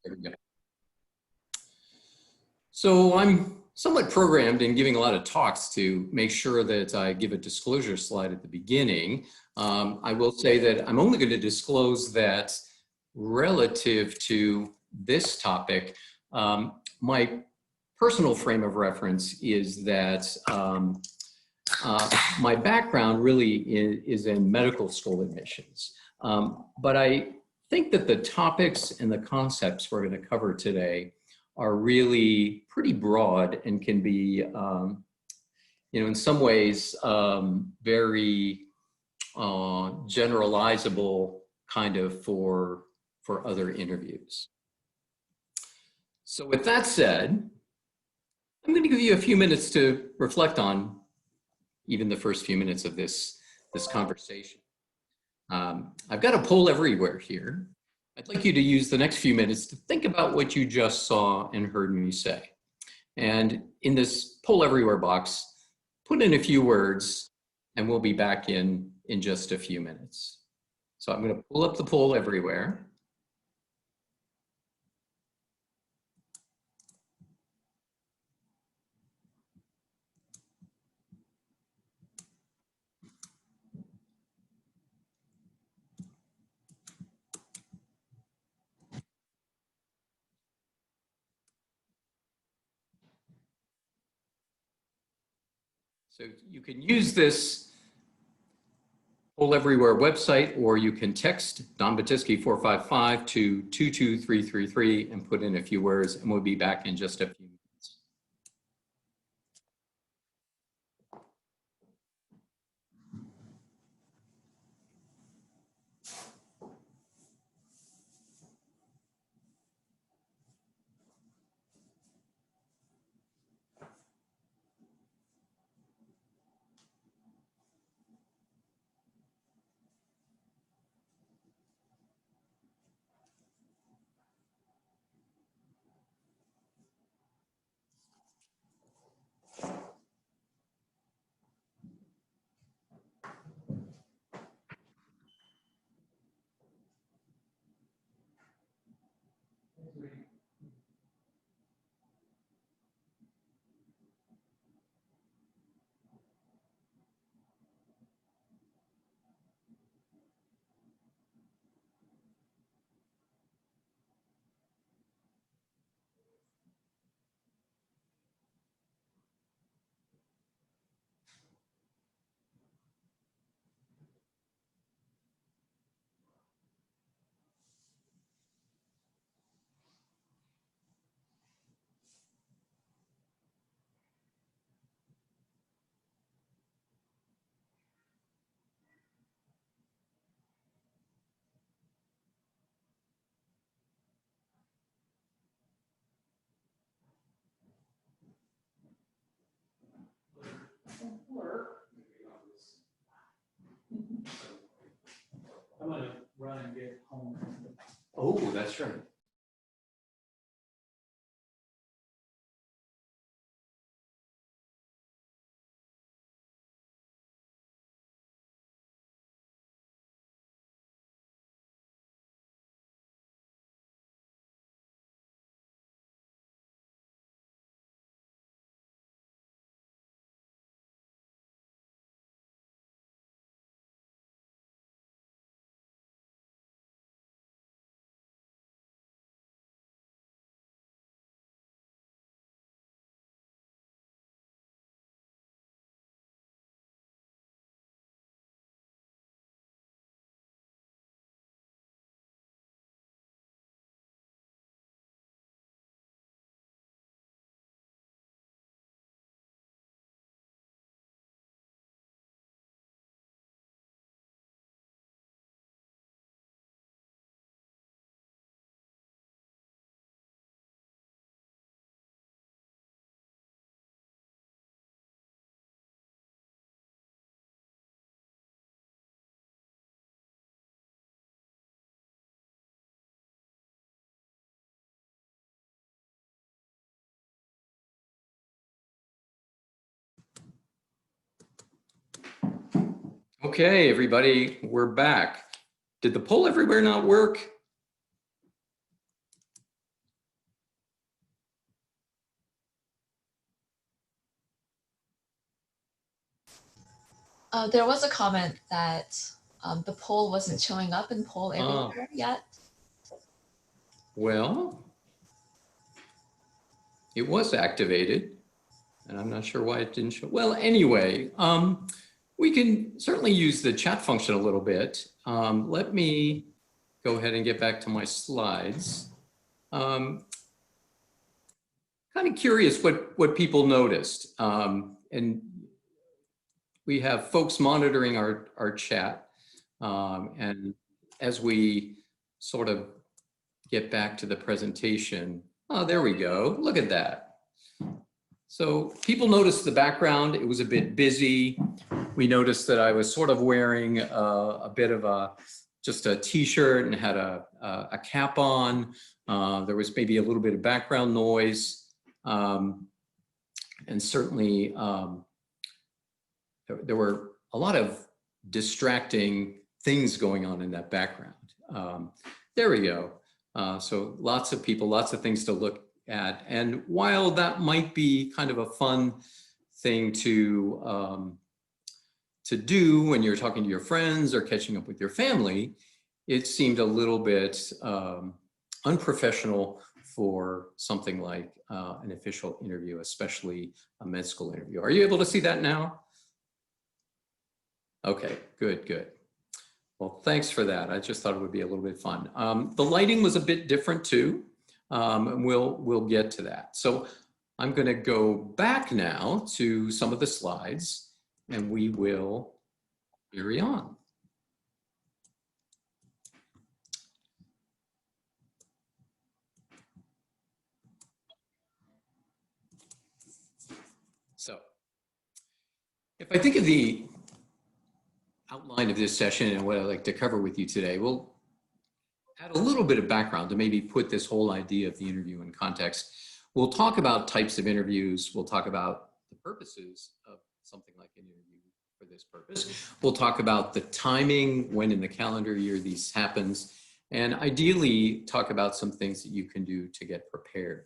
There we go. So I'm somewhat programmed in giving a lot of talks to make sure that I give a disclosure slide at the beginning. I will say that I'm only going to disclose that relative to this topic, my personal frame of reference is that my background really is in medical school admissions. But I think that the topics and the concepts we're going to cover today are really pretty broad and can be, in some ways, very generalizable kind of for other interviews. So with that said, I'm going to give you a few minutes to reflect on even the first few minutes of this conversation. I've got a poll everywhere here. I'd like you to use the next few minutes to think about what you just saw and heard me say. And in this poll everywhere box, put in a few words and we'll be back in just a few minutes. So I'm going to pull up the poll everywhere. So you can use this Poll Everywhere website, or you can text Don Batisky 455 to 22333 and put in a few words, and we'll be back in just a few minutes. I'm gonna run and get home. Oh, that's right. Okay, everybody, we're back. Did the poll everywhere not work? There was a comment that the poll wasn't showing up in poll everywhere yet. Well, it was activated, and I'm not sure why it didn't show. Well, anyway, we can certainly use the chat function a little bit. Let me go ahead and get back to my slides. Kind of curious what people noticed. And we have folks monitoring our chat. And as we sort of get back to the presentation, oh, there we go. Look at that. So people noticed the background. It was a bit busy. We noticed that I was sort of wearing a bit of just a t-shirt and had a cap on. There was maybe a little bit of background noise. And certainly there were a lot of distracting things going on in that background. There we go. So lots of people, lots of things to look at. And while that might be kind of a fun thing to do when you're talking to your friends or catching up with your family, it seemed a little bit unprofessional for something like an official interview, especially a med school interview. Are you able to see that now? Okay, good, good. Well, thanks for that. I just thought it would be a little bit fun. The lighting was a bit different too, and we'll get to that. So I'm going to go back now to some of the slides, and we will carry on. So if I think of the outline of this session and what I'd like to cover with you today, we'll add a little bit of background to maybe put this whole idea of the interview in context. We'll talk about types of interviews. We'll talk about the purposes of something like an interview for this purpose. We'll talk about the timing, when in the calendar year these happens, and ideally talk about some things that you can do to get prepared.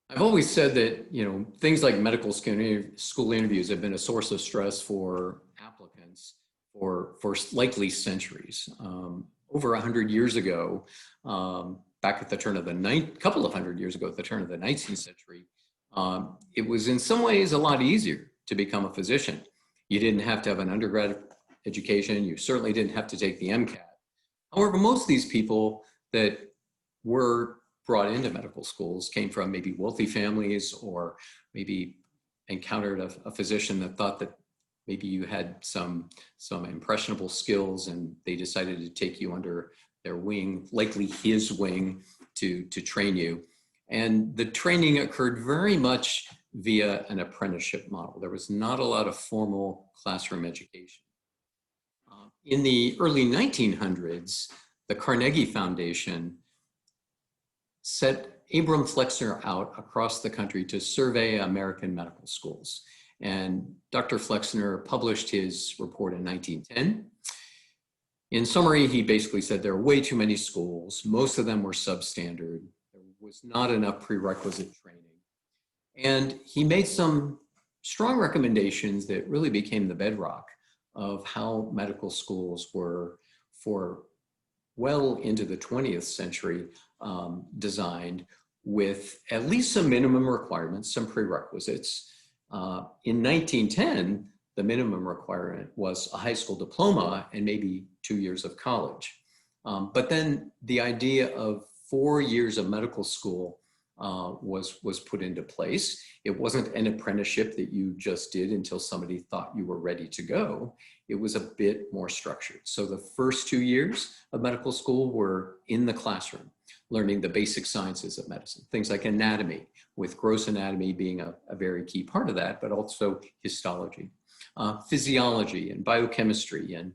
I've always said that, you know, things like medical school interviews have been a source of stress for applicants for likely centuries. Over 100 years ago, back at the turn of the couple of hundred years ago at the turn of the 19th century, it was in some ways a lot easier to become a physician. You didn't have to have an undergrad education. You certainly didn't have to take the MCAT. However, most of these people that were brought into medical schools came from maybe wealthy families, or maybe encountered a physician that thought that maybe you had some impressionable skills, and they decided to take you under their wing, likely his wing, to train you. And the training occurred very much via an apprenticeship model. There was not a lot of formal classroom education. In the early 1900s, the Carnegie Foundation set Abram Flexner out across the country to survey American medical schools. And Dr. Flexner published his report in 1910. In summary, he basically said there are way too many schools. Most of them were substandard. There was not enough prerequisite training. And he made some strong recommendations that really became the bedrock of how medical schools were, for well into the 20th century, designed with at least some minimum requirements, some prerequisites. In 1910, the minimum requirement was a high school diploma and maybe 2 years of college. But then the idea of 4 years of medical school was put into place. It wasn't an apprenticeship that you just did until somebody thought you were ready to go. It was a bit more structured. So the first 2 years of medical school were in the classroom, learning the basic sciences of medicine, things like anatomy, with gross anatomy being a very key part of that, but also histology, physiology and biochemistry and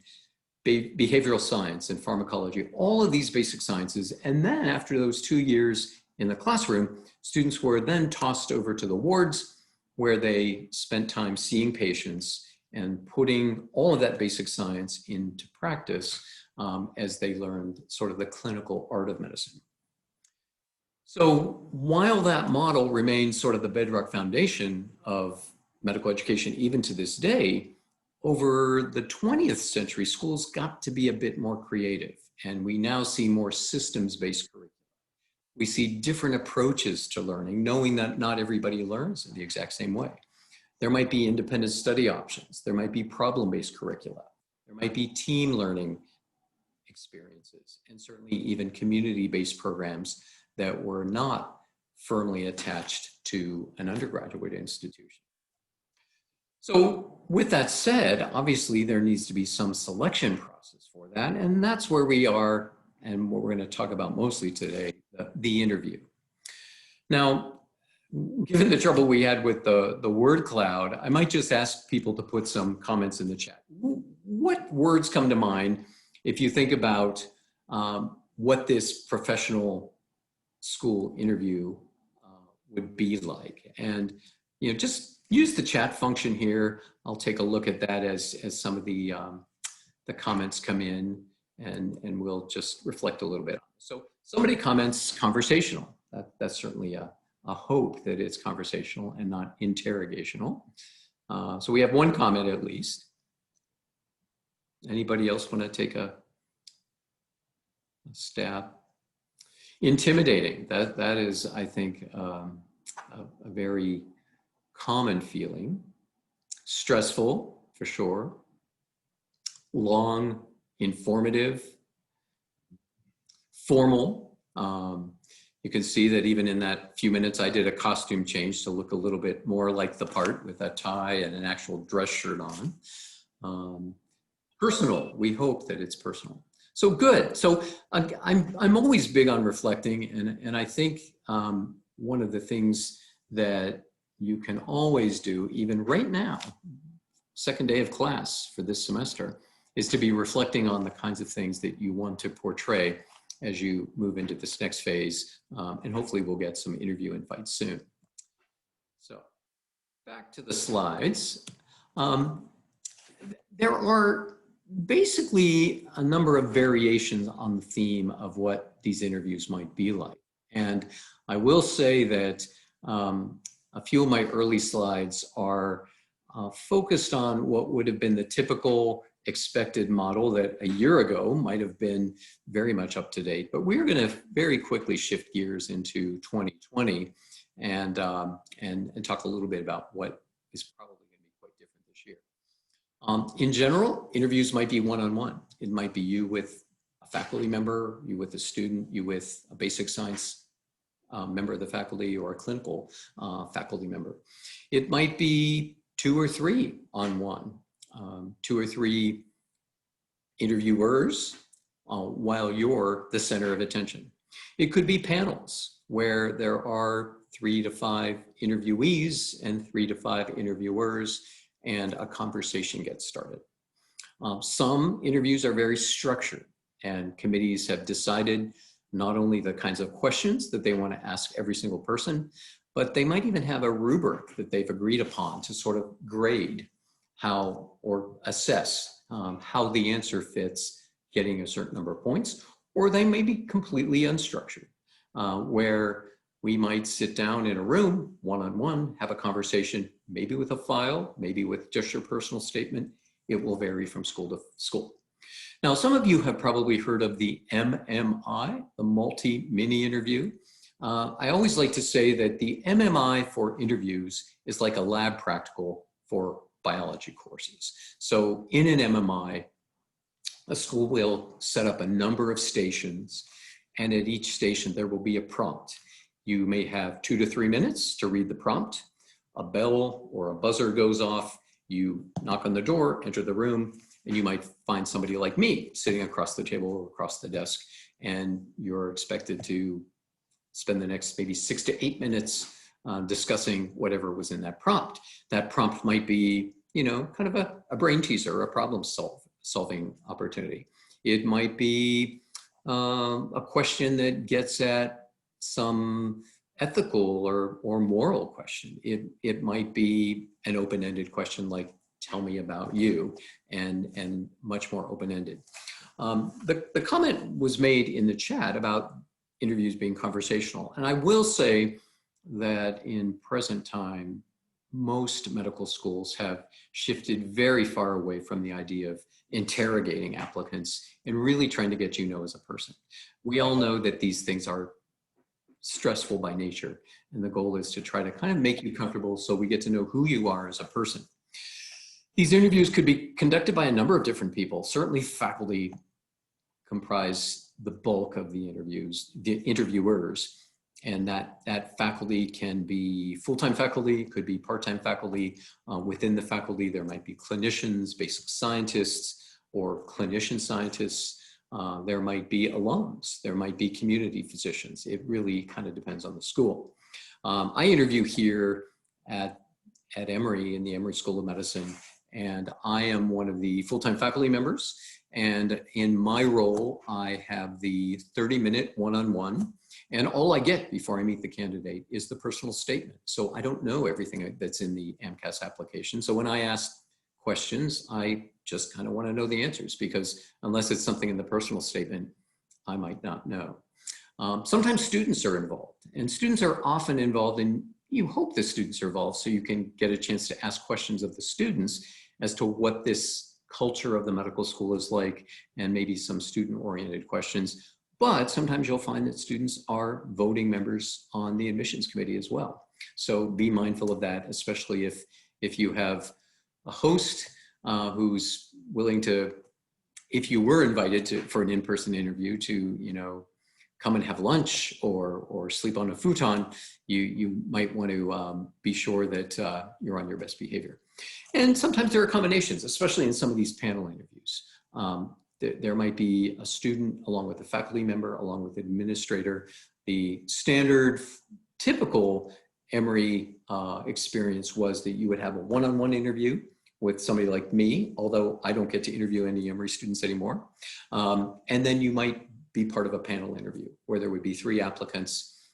behavioral science and pharmacology, all of these basic sciences. And then after those 2 years in the classroom, students were then tossed over to the wards, where they spent time seeing patients and putting all of that basic science into practice as they learned sort of the clinical art of medicine. So while that model remains sort of the bedrock foundation of medical education, even to this day, over the 20th century, schools got to be a bit more creative, and we now see more systems-based curriculum. We see different approaches to learning, knowing that not everybody learns in the exact same way. There might be independent study options. There might be problem-based curricula. There might be team learning experiences, and certainly even community-based programs that were not firmly attached to an undergraduate institution. So with that said, obviously there needs to be some selection process for that, and that's where we are and what we're going to talk about mostly today, the interview. Now, given the trouble we had with the word cloud, I might just ask people to put some comments in the chat. What words come to mind if you think about what this professional school interview would be like? And just use the chat function here. I'll take a look at that as some of the comments come in, and we'll just reflect a little bit. So somebody comments conversational. That's certainly a hope that it's conversational and not interrogational. So we have one comment at least. Anybody else want to take a stab? Intimidating. That is, I think, a very common feeling. Stressful, for sure. Long, informative, formal. You can see that even in that few minutes, I did a costume change to look a little bit more like the part with a tie and an actual dress shirt on. Personal. We hope that it's personal. So good. So I'm always big on reflecting, and I think one of the things that you can always do, even right now, second day of class for this semester, is to be reflecting on the kinds of things that you want to portray as you move into this next phase, and hopefully we'll get some interview invites soon. So back to the slides. There are basically a number of variations on the theme of what these interviews might be like. And I will say that a few of my early slides are focused on what would have been the typical expected model that a year ago might have been very much up to date. But we're going to very quickly shift gears into 2020 and talk a little bit about what is probably going to be quite different this year. In general, interviews might be one-on-one. It might be you with a faculty member, you with a student, you with a basic science member of the faculty, or a clinical faculty member. It might be 2 or 3 on one, 2 or 3 interviewers while you're the center of attention. It could be panels where there are 3 to 5 interviewees and 3 to 5 interviewers, and a conversation gets started. Some interviews are very structured, and committees have decided not only the kinds of questions that they want to ask every single person, but they might even have a rubric that they've agreed upon to sort of grade how or assess how the answer fits getting a certain number of points. Or they may be completely unstructured, where we might sit down in a room one-on-one, have a conversation, maybe with a file, maybe with just your personal statement. It will vary from school to school. Now, some of you have probably heard of the MMI, the multi-mini interview. I always like to say that the MMI for interviews is like a lab practical for biology courses. So in an MMI, a school will set up a number of stations, and at each station there will be a prompt. You may have 2 to 3 minutes to read the prompt. A bell or a buzzer goes off, you knock on the door, enter the room, and you might find somebody like me sitting across the table or across the desk, and you're expected to spend the next maybe 6 to 8 minutes discussing whatever was in that prompt. That prompt might be, kind of a brain teaser or a problem solving opportunity. It might be a question that gets at some ethical or moral question. It might be an open-ended question like, tell me about you, and much more open-ended. The comment was made in the chat about interviews being conversational. And I will say that in present time, most medical schools have shifted very far away from the idea of interrogating applicants and really trying to get you to know as a person. We all know that these things are stressful by nature, and the goal is to try to kind of make you comfortable so we get to know who you are as a person. These interviews could be conducted by a number of different people. Certainly faculty comprise the bulk of the interviewers, and that faculty can be full-time faculty, could be part-time faculty. Within the faculty, there might be clinicians, basic scientists, or clinician scientists. There might be alums, there might be community physicians. It really kind of depends on the school. I interview here at Emory in the Emory School of Medicine, and I am one of the full-time faculty members. And in my role, I have the 30-minute one-on-one, and all I get before I meet the candidate is the personal statement. So I don't know everything that's in the AMCAS application. So when I ask questions, I just kind of want to know the answers, because unless it's something in the personal statement, I might not know. Sometimes students are involved, and students are often involved, and you hope the students are involved so you can get a chance to ask questions of the students as to what this culture of the medical school is like, and maybe some student-oriented questions. But sometimes you'll find that students are voting members on the admissions committee as well. So be mindful of that, especially if you have a host who's willing to, if you were invited for an in-person interview, to come and have lunch or sleep on a futon, you might want to be sure that you're on your best behavior. And sometimes there are combinations, especially in some of these panel interviews. There might be a student along with a faculty member, along with administrator. The standard, typical Emory experience was that you would have a one-on-one interview with somebody like me, although I don't get to interview any Emory students anymore. And then you might be part of a panel interview where there would be 3 applicants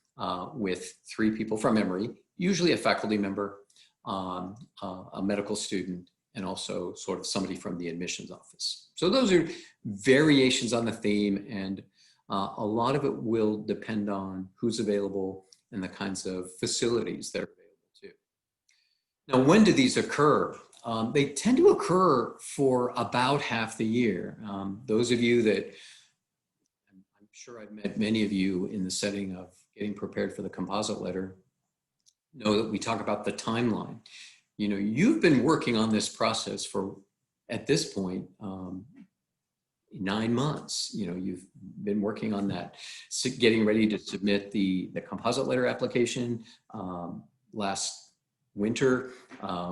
with 3 people from Emory, usually a faculty member, a medical student, and also sort of somebody from the admissions office. So those are variations on the theme, and a lot of it will depend on who's available and the kinds of facilities that are available too. Now, when do these occur? They tend to occur for about half the year. Those of you that, I'm sure I've met many of you in the setting of getting prepared for the composite letter, know that we talk about the timeline. You've been working on this process for, at this point, 9 months. You've been working on that, getting ready to submit the composite letter application. Last winter,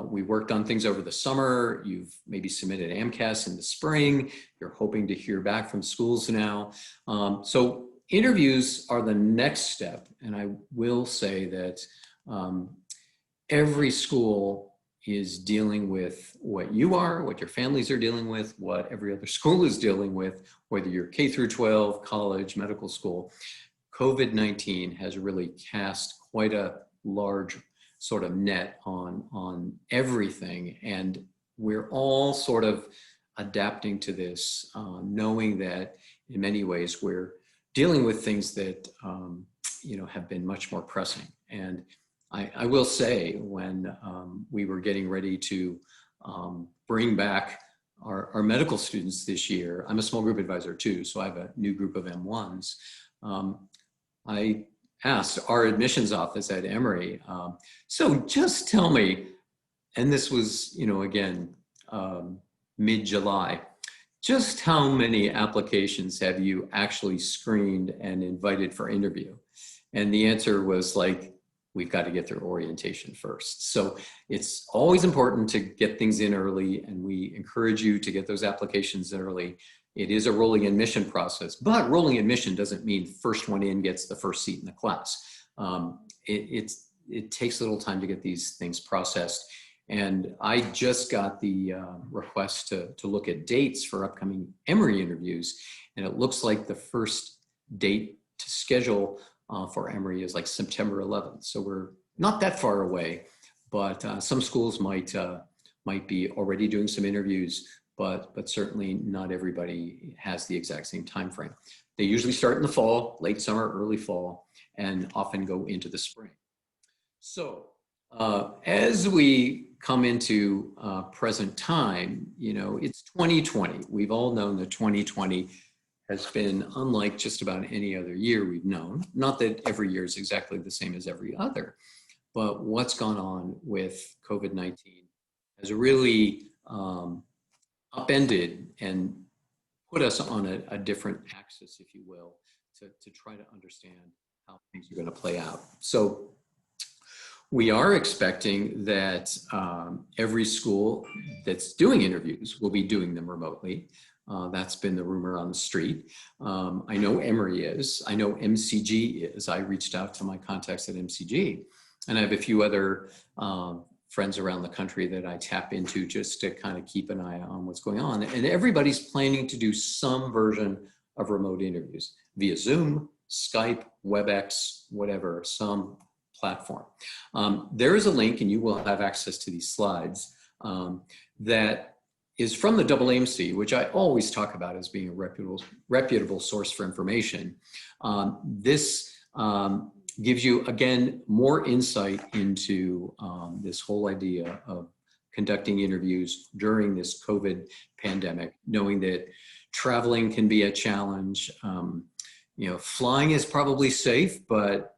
we worked on things over the summer. You've maybe submitted AMCAS in the spring. You're hoping to hear back from schools now. So interviews are the next step. And I will say that every school is dealing with what you are, what your families are dealing with, what every other school is dealing with, whether you're K through 12, college, medical school. COVID-19 has really cast quite a large sort of net on everything. And we're all sort of adapting to this, knowing that in many ways we're dealing with things that have been much more pressing. And I will say, when we were getting ready to bring back our medical students this year, I'm a small group advisor too, so I have a new group of M1s. I asked our admissions office at Emory, so just tell me, and this was, again, mid-July, just how many applications have you actually screened and invited for interview? And the answer was like, we've got to get through orientation first. So it's always important to get things in early, and we encourage you to get those applications in early. It is a rolling admission process, but rolling admission doesn't mean first one in gets the first seat in the class. It takes a little time to get these things processed. And I just got the request to look at dates for upcoming Emory interviews, and it looks like the first date to schedule for Emory is like September 11th. So we're not that far away, but some schools might be already doing some interviews, but certainly not everybody has the exact same time frame. They usually start in the fall, late summer, early fall, and often go into the spring. So As we come into present time, it's 2020. We've all known that 2020 has been unlike just about any other year we've known. Not that every year is exactly the same as every other, but what's gone on with COVID-19 has really upended and put us on a different axis, if you will, to try to understand how things are going to play out. So we are expecting that every school that's doing interviews will be doing them remotely. That's been the rumor on the street. I know Emory is. I know MCG is. I reached out to my contacts at MCG, and I have a few other friends around the country that I tap into just to kind of keep an eye on what's going on. And everybody's planning to do some version of remote interviews via Zoom, Skype, WebEx, whatever, some platform. There is a link, and you will have access to these slides, that is from the AAMC, which I always talk about as being a reputable source for information. This gives you, again, more insight into this whole idea of conducting interviews during this COVID pandemic, knowing that traveling can be a challenge. Flying is probably safe, but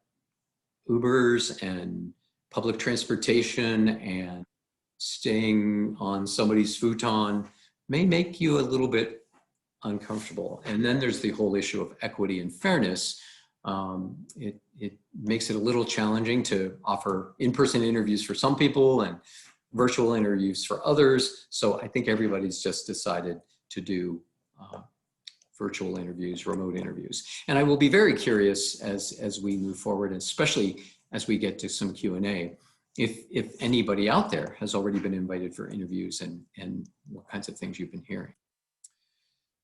Ubers and public transportation and staying on somebody's futon may make you a little bit uncomfortable. And then there's the whole issue of equity and fairness. It makes it a little challenging to offer in-person interviews for some people and virtual interviews for others. So I think everybody's just decided to do virtual interviews, remote interviews. And I will be very curious as we move forward, especially as we get to some Q&A, if anybody out there has already been invited for interviews and what kinds of things you've been hearing.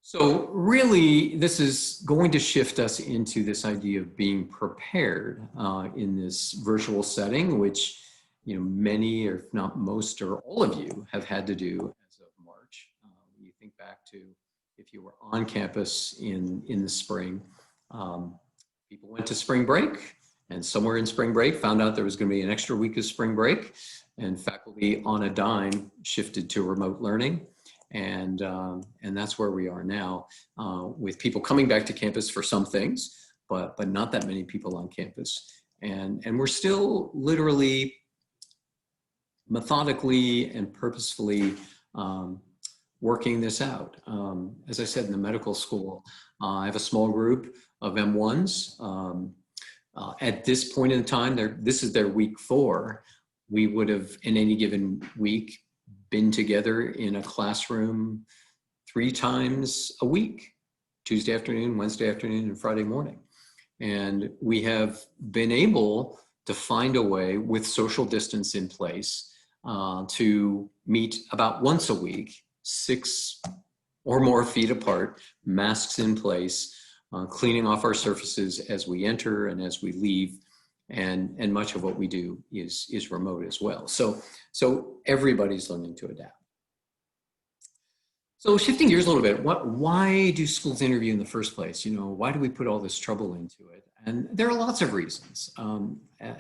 So really, this is going to shift us into this idea of being prepared in this virtual setting, which many, or if not most, or all of you have had to do as of March. When you think back to if you were on campus in the spring, people went to spring break, and somewhere in spring break found out there was going to be an extra week of spring break, and faculty on a dime shifted to remote learning. And that's where we are now, with people coming back to campus for some things, but not that many people on campus. And we're still literally, methodically and purposefully working this out. As I said, in the medical school, I have a small group of M1s. At this point in time, this is their week 4. We would have, in any given week, been together in a classroom 3 times a week, Tuesday afternoon, Wednesday afternoon, and Friday morning. And we have been able to find a way with social distance in place to meet about once a week, 6 or more feet apart, masks in place, cleaning off our surfaces as we enter and as we leave. And much of what we do is remote as well. So everybody's learning to adapt. So shifting gears a little bit, why do schools interview in the first place? Why do we put all this trouble into it? And there are lots of reasons.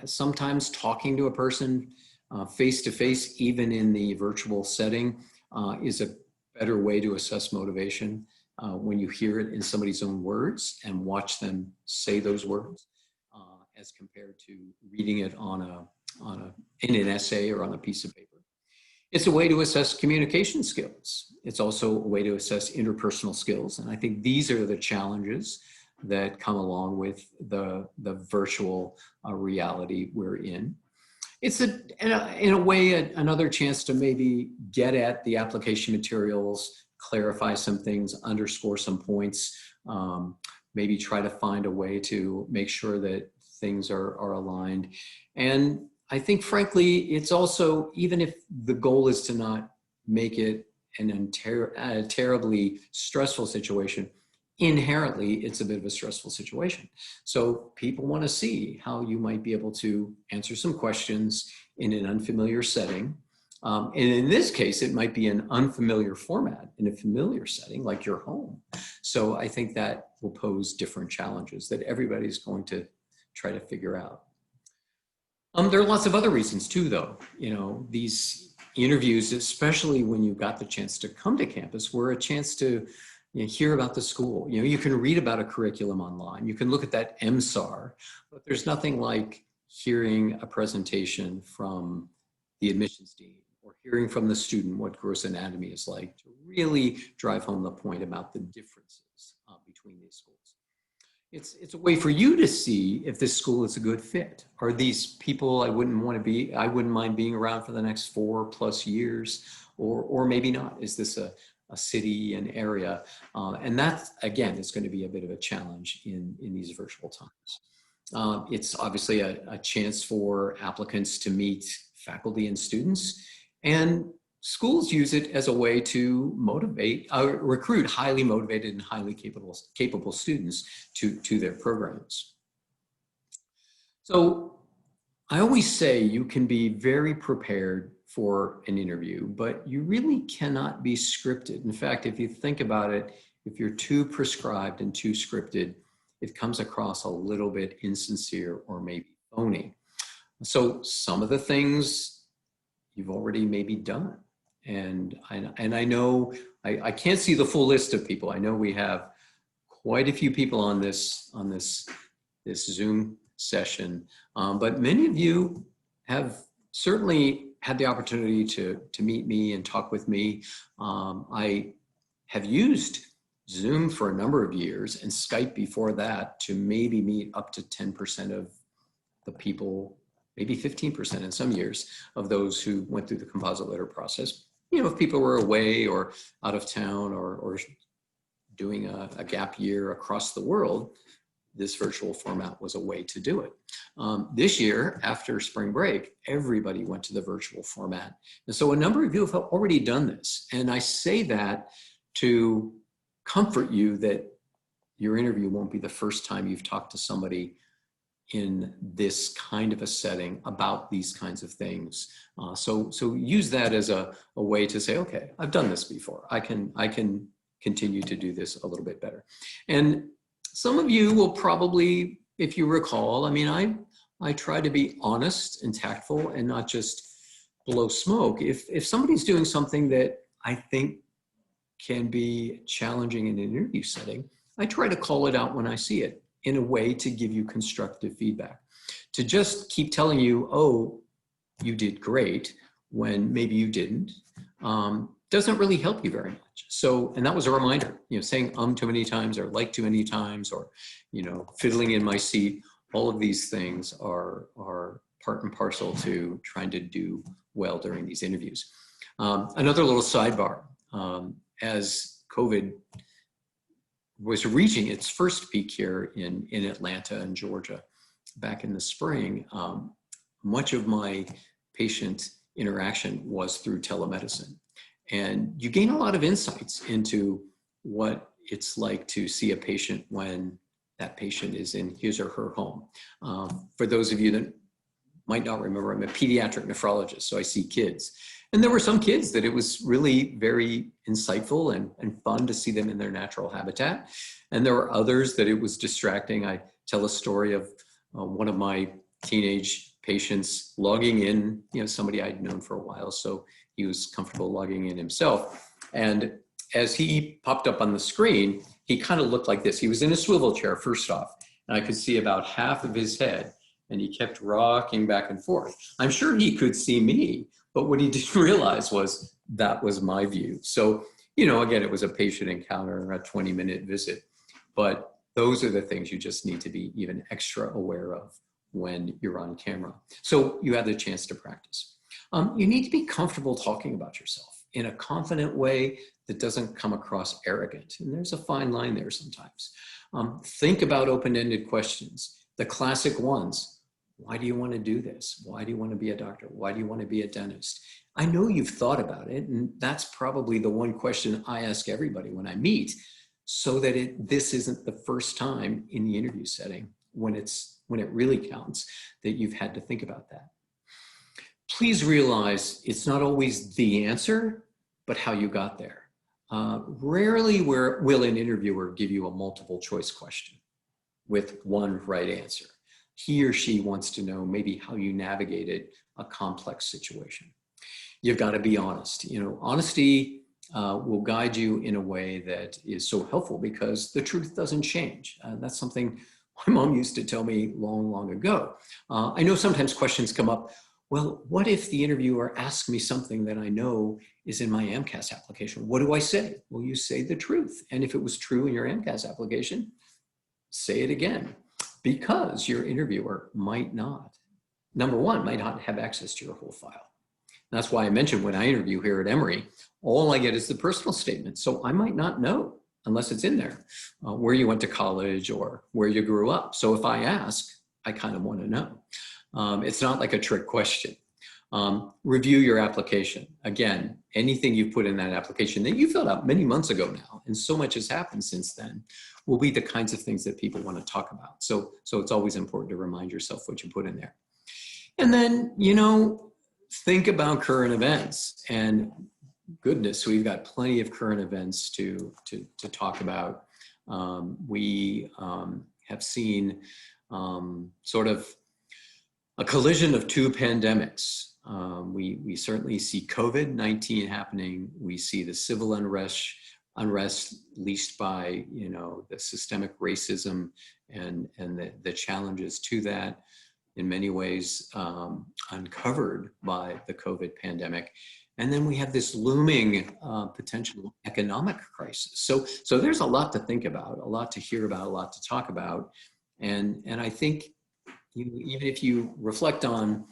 Sometimes talking to a person face-to-face, even in the virtual setting, is a better way to assess motivation when you hear it in somebody's own words and watch them say those words, as compared to reading it in an essay or on a piece of paper. It's a way to assess communication skills. It's also a way to assess interpersonal skills. And I think these are the challenges that come along with the virtual reality we're in. It's in a way another chance to maybe get at the application materials, clarify some things, underscore some points, maybe try to find a way to make sure that things are aligned. And I think, frankly, it's also, even if the goal is to not make it a terribly stressful situation, inherently, it's a bit of a stressful situation. So people want to see how you might be able to answer some questions in an unfamiliar setting. And in this case, it might be an unfamiliar format in a familiar setting like your home. So I think that will pose different challenges that everybody's going to try to figure out. There are lots of other reasons too, though. You know, these interviews, especially when you got the chance to come to campus, were a chance to hear about the school. You know, you can read about a curriculum online. You can look at that MSAR, but there's nothing like hearing a presentation from the admissions dean or hearing from the student what gross anatomy is like to really drive home the point about the differences between these schools. It's a way for you to see if this school is a good fit. Are these people I wouldn't mind being around for the next 4+ years, or maybe not? Is this a city, an area? And that, again, is going to be a bit of a challenge in these virtual times. It's obviously a chance for applicants to meet faculty and students, and schools use it as a way to recruit highly motivated and highly capable students to their programs. So I always say you can be very prepared for an interview, but you really cannot be scripted. In fact, if you think about it, if you're too prescribed and too scripted, it comes across a little bit insincere or maybe phony. So some of the things you've already maybe done. And I know, I can't see the full list of people. I know we have quite a few people on this Zoom session, but many of you have certainly had the opportunity to meet me and talk with me. I have used Zoom for a number of years and Skype before that to maybe meet up to 10% of the people, maybe 15% in some years, of those who went through the composite letter process. You know, if people were away or out of town or doing a gap year across the world, this virtual format was a way to do it. This year, after spring break, everybody went to the virtual format. And so a number of you have already done this. And I say that to comfort you that your interview won't be the first time you've talked to somebody in this kind of a setting about these kinds of things. So use that as a way to say, okay, I've done this before. I can continue to do this a little bit better. And some of you will probably, if you recall, I mean, I try to be honest and tactful and not just blow smoke. If somebody's doing something that I think can be challenging in an interview setting, I try to call it out when I see it, in a way to give you constructive feedback. To just keep telling you, oh, you did great, when maybe you didn't, doesn't really help you very much. So, and that was a reminder, saying too many times or like too many times or, fiddling in my seat, all of these things are part and parcel to trying to do well during these interviews. Another little sidebar, as COVID was reaching its first peak here in Atlanta and Georgia back in the spring, much of my patient interaction was through telemedicine. And you gain a lot of insights into what it's like to see a patient when that patient is in his or her home. For those of you that might not remember, I'm a pediatric nephrologist, so I see kids. And there were some kids that it was really very insightful and fun to see them in their natural habitat. And there were others that it was distracting. I tell a story of one of my teenage patients logging in, somebody I'd known for a while, so he was comfortable logging in himself. And as he popped up on the screen, he kind of looked like this. He was in a swivel chair, first off, and I could see about half of his head, and he kept rocking back and forth. I'm sure he could see me, but what he didn't realize was that was my view. So, again, it was a patient encounter, a 20-minute visit, but those are the things you just need to be even extra aware of when you're on camera. So you have the chance to practice. You need to be comfortable talking about yourself in a confident way that doesn't come across arrogant. And there's a fine line there sometimes. Think about open-ended questions. The classic ones: why do you want to do this? Why do you want to be a doctor? Why do you want to be a dentist? I know you've thought about it, and that's probably the one question I ask everybody when I meet, so that this isn't the first time in the interview setting when it really counts that you've had to think about that. Please realize it's not always the answer, but how you got there. Rarely will an interviewer give you a multiple choice question with one right answer. he or she wants to know maybe how you navigated a complex situation. You've got to be honest. You know, honesty will guide you in a way that is so helpful because the truth doesn't change. That's something my mom used to tell me long, long ago. I know sometimes questions come up. Well, what if the interviewer asks me something that I know is in my AMCAS application? What do I say? Well, you say the truth. And if it was true in your AMCAS application, say it again, because your interviewer might not, number one, might not have access to your whole file. That's why I mentioned when I interview here at Emory, all I get is the personal statement. So I might not know, unless it's in there, where you went to college or where you grew up. So if I ask, I kind of want to know. It's not like a trick question. Review your application. Again, anything you put in that application that you filled out many months ago now, and so much has happened since then, will be the kinds of things that people want to talk about. So it's always important to remind yourself what you put in there. And then, you know, think about current events. And goodness, we've got plenty of current events to talk about. We have seen sort of a collision of two pandemics. We certainly see COVID-19 happening. We see the civil unrest leased by, you know, the systemic racism and the challenges to that, in many ways uncovered by the COVID pandemic. And then we have this looming potential economic crisis. So there's a lot to think about, a lot to hear about, a lot to talk about. And I think even if you reflect on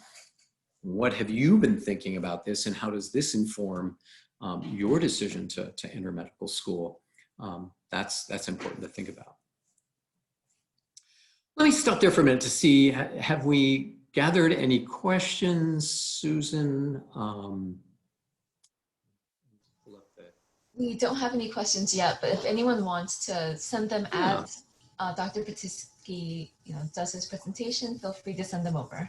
what have you been thinking about this and how does this inform your decision to enter medical school, that's important to think about. Let me stop there for a minute to see, have we gathered any questions, Susan? We don't have any questions yet, but if anyone wants to send them as Dr. Batisky, you know, does his presentation, feel free to send them over.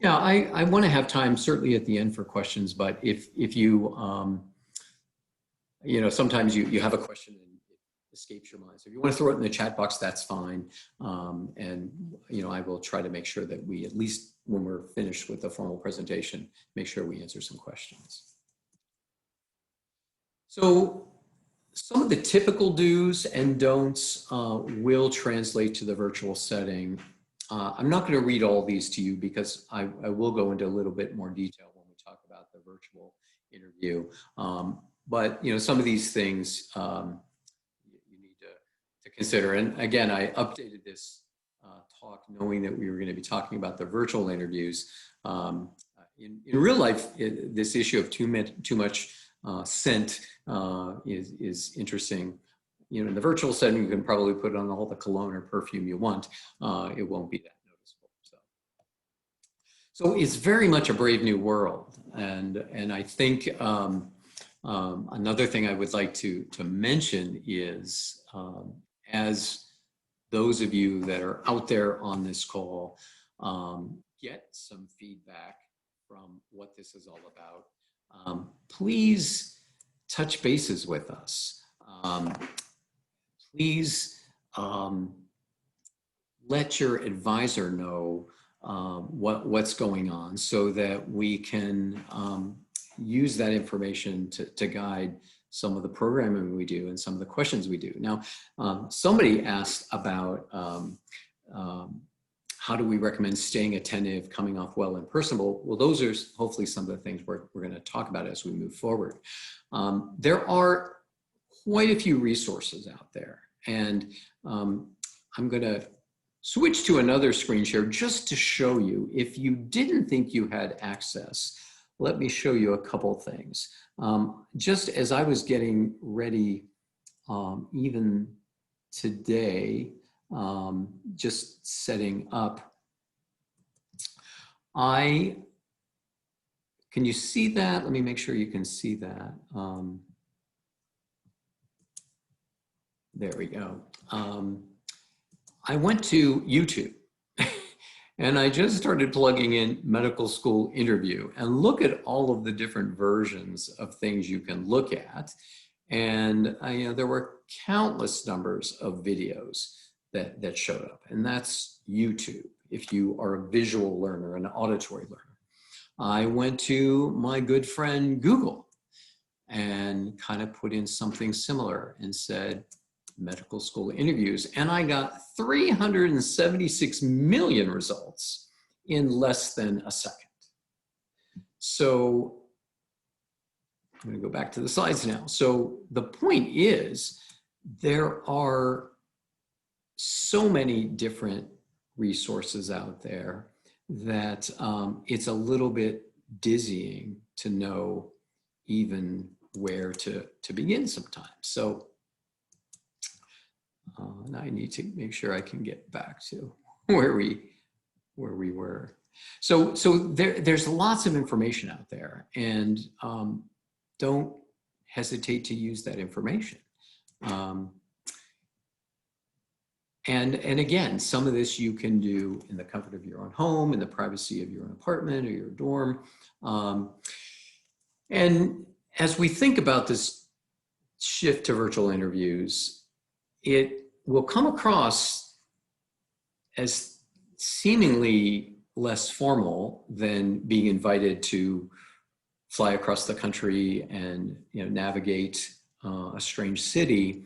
Yeah, I want to have time certainly at the end for questions, but if you, you know, sometimes you have a question and it escapes your mind. So if you want to throw it in the chat box, that's fine. And, you know, I will try to make sure that we, at least when we're finished with the formal presentation, make sure we answer some questions. So some of the typical do's and don'ts will translate to the virtual setting. I'm not going to read all these to you because I will go into a little bit more detail when we talk about the virtual interview. But, you know, some of these things you need to consider. And again, I updated this talk knowing that we were going to be talking about the virtual interviews. In real life, this issue of too much scent is interesting. You know, in the virtual setting, you can probably put on all the cologne or perfume you want. It won't be that noticeable. So it's very much a brave new world. And I think another thing I would like to mention is as those of you that are out there on this call get some feedback from what this is all about, please touch bases with us. Please let your advisor know what's going on so that we can use that information to guide some of the programming we do and some of the questions we do. Now, somebody asked about how do we recommend staying attentive, coming off well and personable? Well, those are hopefully some of the things we're going to talk about as we move forward. There are quite a few resources out there. And I'm going to switch to another screen share just to show you, if you didn't think you had access, let me show you a couple things. Just as I was getting ready, even today, just setting up, can you see that? Let me make sure you can see that. There we go. I went to YouTube and I just started plugging in medical school interview, and look at all of the different versions of things you can look at. And you know, there were countless numbers of videos that showed up, and that's YouTube. if you are a visual learner, an auditory learner. I went to my good friend Google and kind of put in something similar and said medical school interviews, and I got 376 million results in less than a second. So I'm going to go back to the slides now. So the point is, there are so many different resources out there that it's a little bit dizzying to know even where to begin sometimes. So and I need to make sure I can get back to where we were. So there's lots of information out there, and don't hesitate to use that information. And again, some of this you can do in the comfort of your own home, in the privacy of your own apartment or your dorm. And as we think about this shift to virtual interviews, it will come across as seemingly less formal than being invited to fly across the country and navigate a strange city.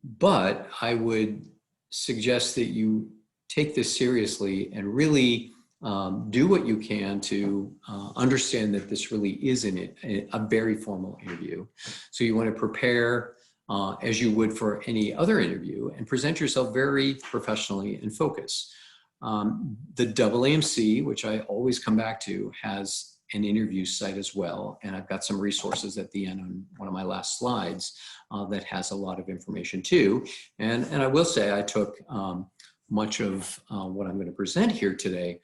But I would suggest that you take this seriously and really do what you can to understand that this really is a very formal interview. So you want to prepare as you would for any other interview and present yourself very professionally and focused. The AAMC, which I always come back to, has an interview site as well. And I've got some resources at the end on one of my last slides that has a lot of information too. And I will say I took much of what I'm going to present here today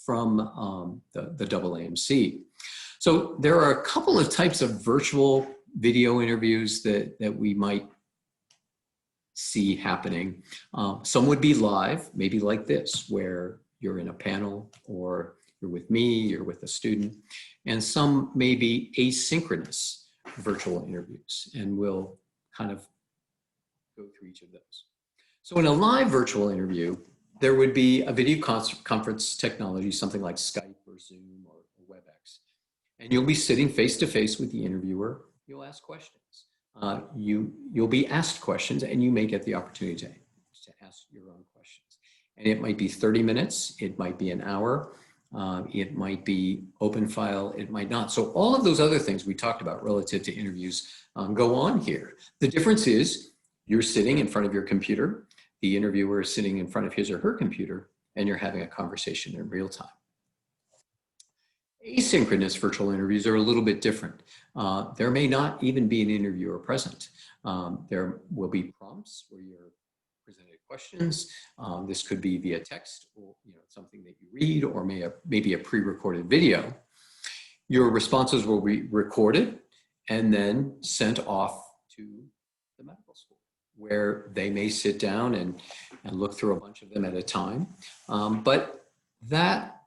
from the AAMC. So there are a couple of types of virtual video interviews that we might see happening. Some would be live, maybe like this, where you're in a panel or you're with me, you're with a student, and some may be asynchronous virtual interviews, and we'll kind of go through each of those. So in a live virtual interview, there would be a video conference technology, something like Skype or Zoom or WebEx, and you'll be sitting face to face with the interviewer. You'll ask questions. You'll be asked questions, and you may get the opportunity to ask your own questions. And it might be 30 minutes, it might be an hour, it might be open file, it might not. So all of those other things we talked about relative to interviews go on here. The difference is you're sitting in front of your computer, the interviewer is sitting in front of his or her computer, and you're having a conversation in real time. Asynchronous virtual interviews are a little bit different. There may not even be an interviewer present. There will be prompts where you're presented questions. This could be via text or something that you read, or maybe a pre-recorded video. Your responses will be recorded and then sent off to the medical school, where they may sit down and look through a bunch of them at a time. But that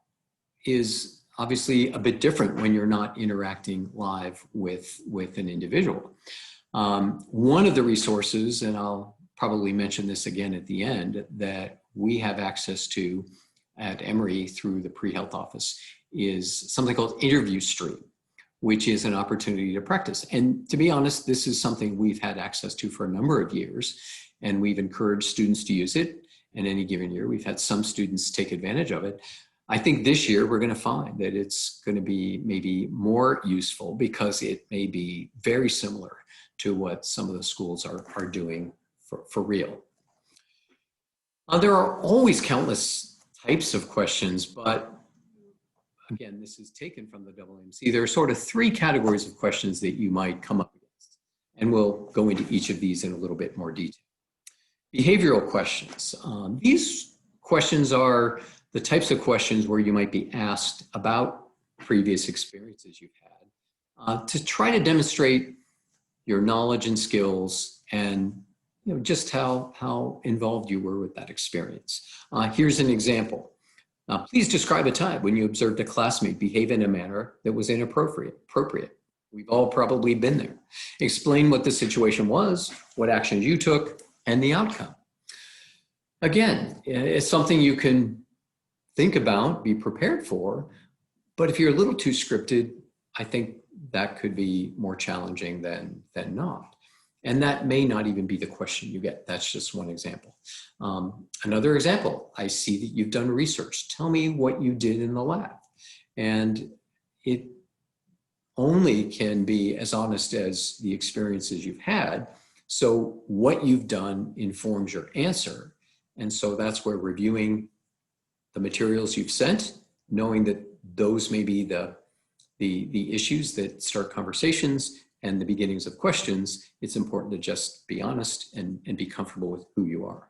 is obviously a bit different when you're not interacting live with an individual. One of the resources, and I'll probably mention this again at the end, that we have access to at Emory through the pre-health office is something called Interview Stream, which is an opportunity to practice. And to be honest, this is something we've had access to for a number of years, and we've encouraged students to use it. In any given year, we've had some students take advantage of it. I think this year we're going to find that it's going to be maybe more useful because it may be very similar to what some of the schools are doing for real. There are always countless types of questions, but again, this is taken from the AAMC. There are sort of three categories of questions that you might come up against, and we'll go into each of these in a little bit more detail. Behavioral questions. These questions are the types of questions where you might be asked about previous experiences you've had to try to demonstrate your knowledge and skills and just how involved you were with that experience. Here's an example. Please describe a time when you observed a classmate behave in a manner that was inappropriate. We've all probably been there. Explain what the situation was, what actions you took, and the outcome. Again, it's something you can think about, be prepared for. But if you're a little too scripted, I think that could be more challenging than not. And that may not even be the question you get. That's just one example. Another example, I see that you've done research. Tell me what you did in the lab. And it only can be as honest as the experiences you've had. So what you've done informs your answer. And so that's where reviewing the materials you've sent, knowing that those may be the issues that start conversations and the beginnings of questions, it's important to just be honest and be comfortable with who you are.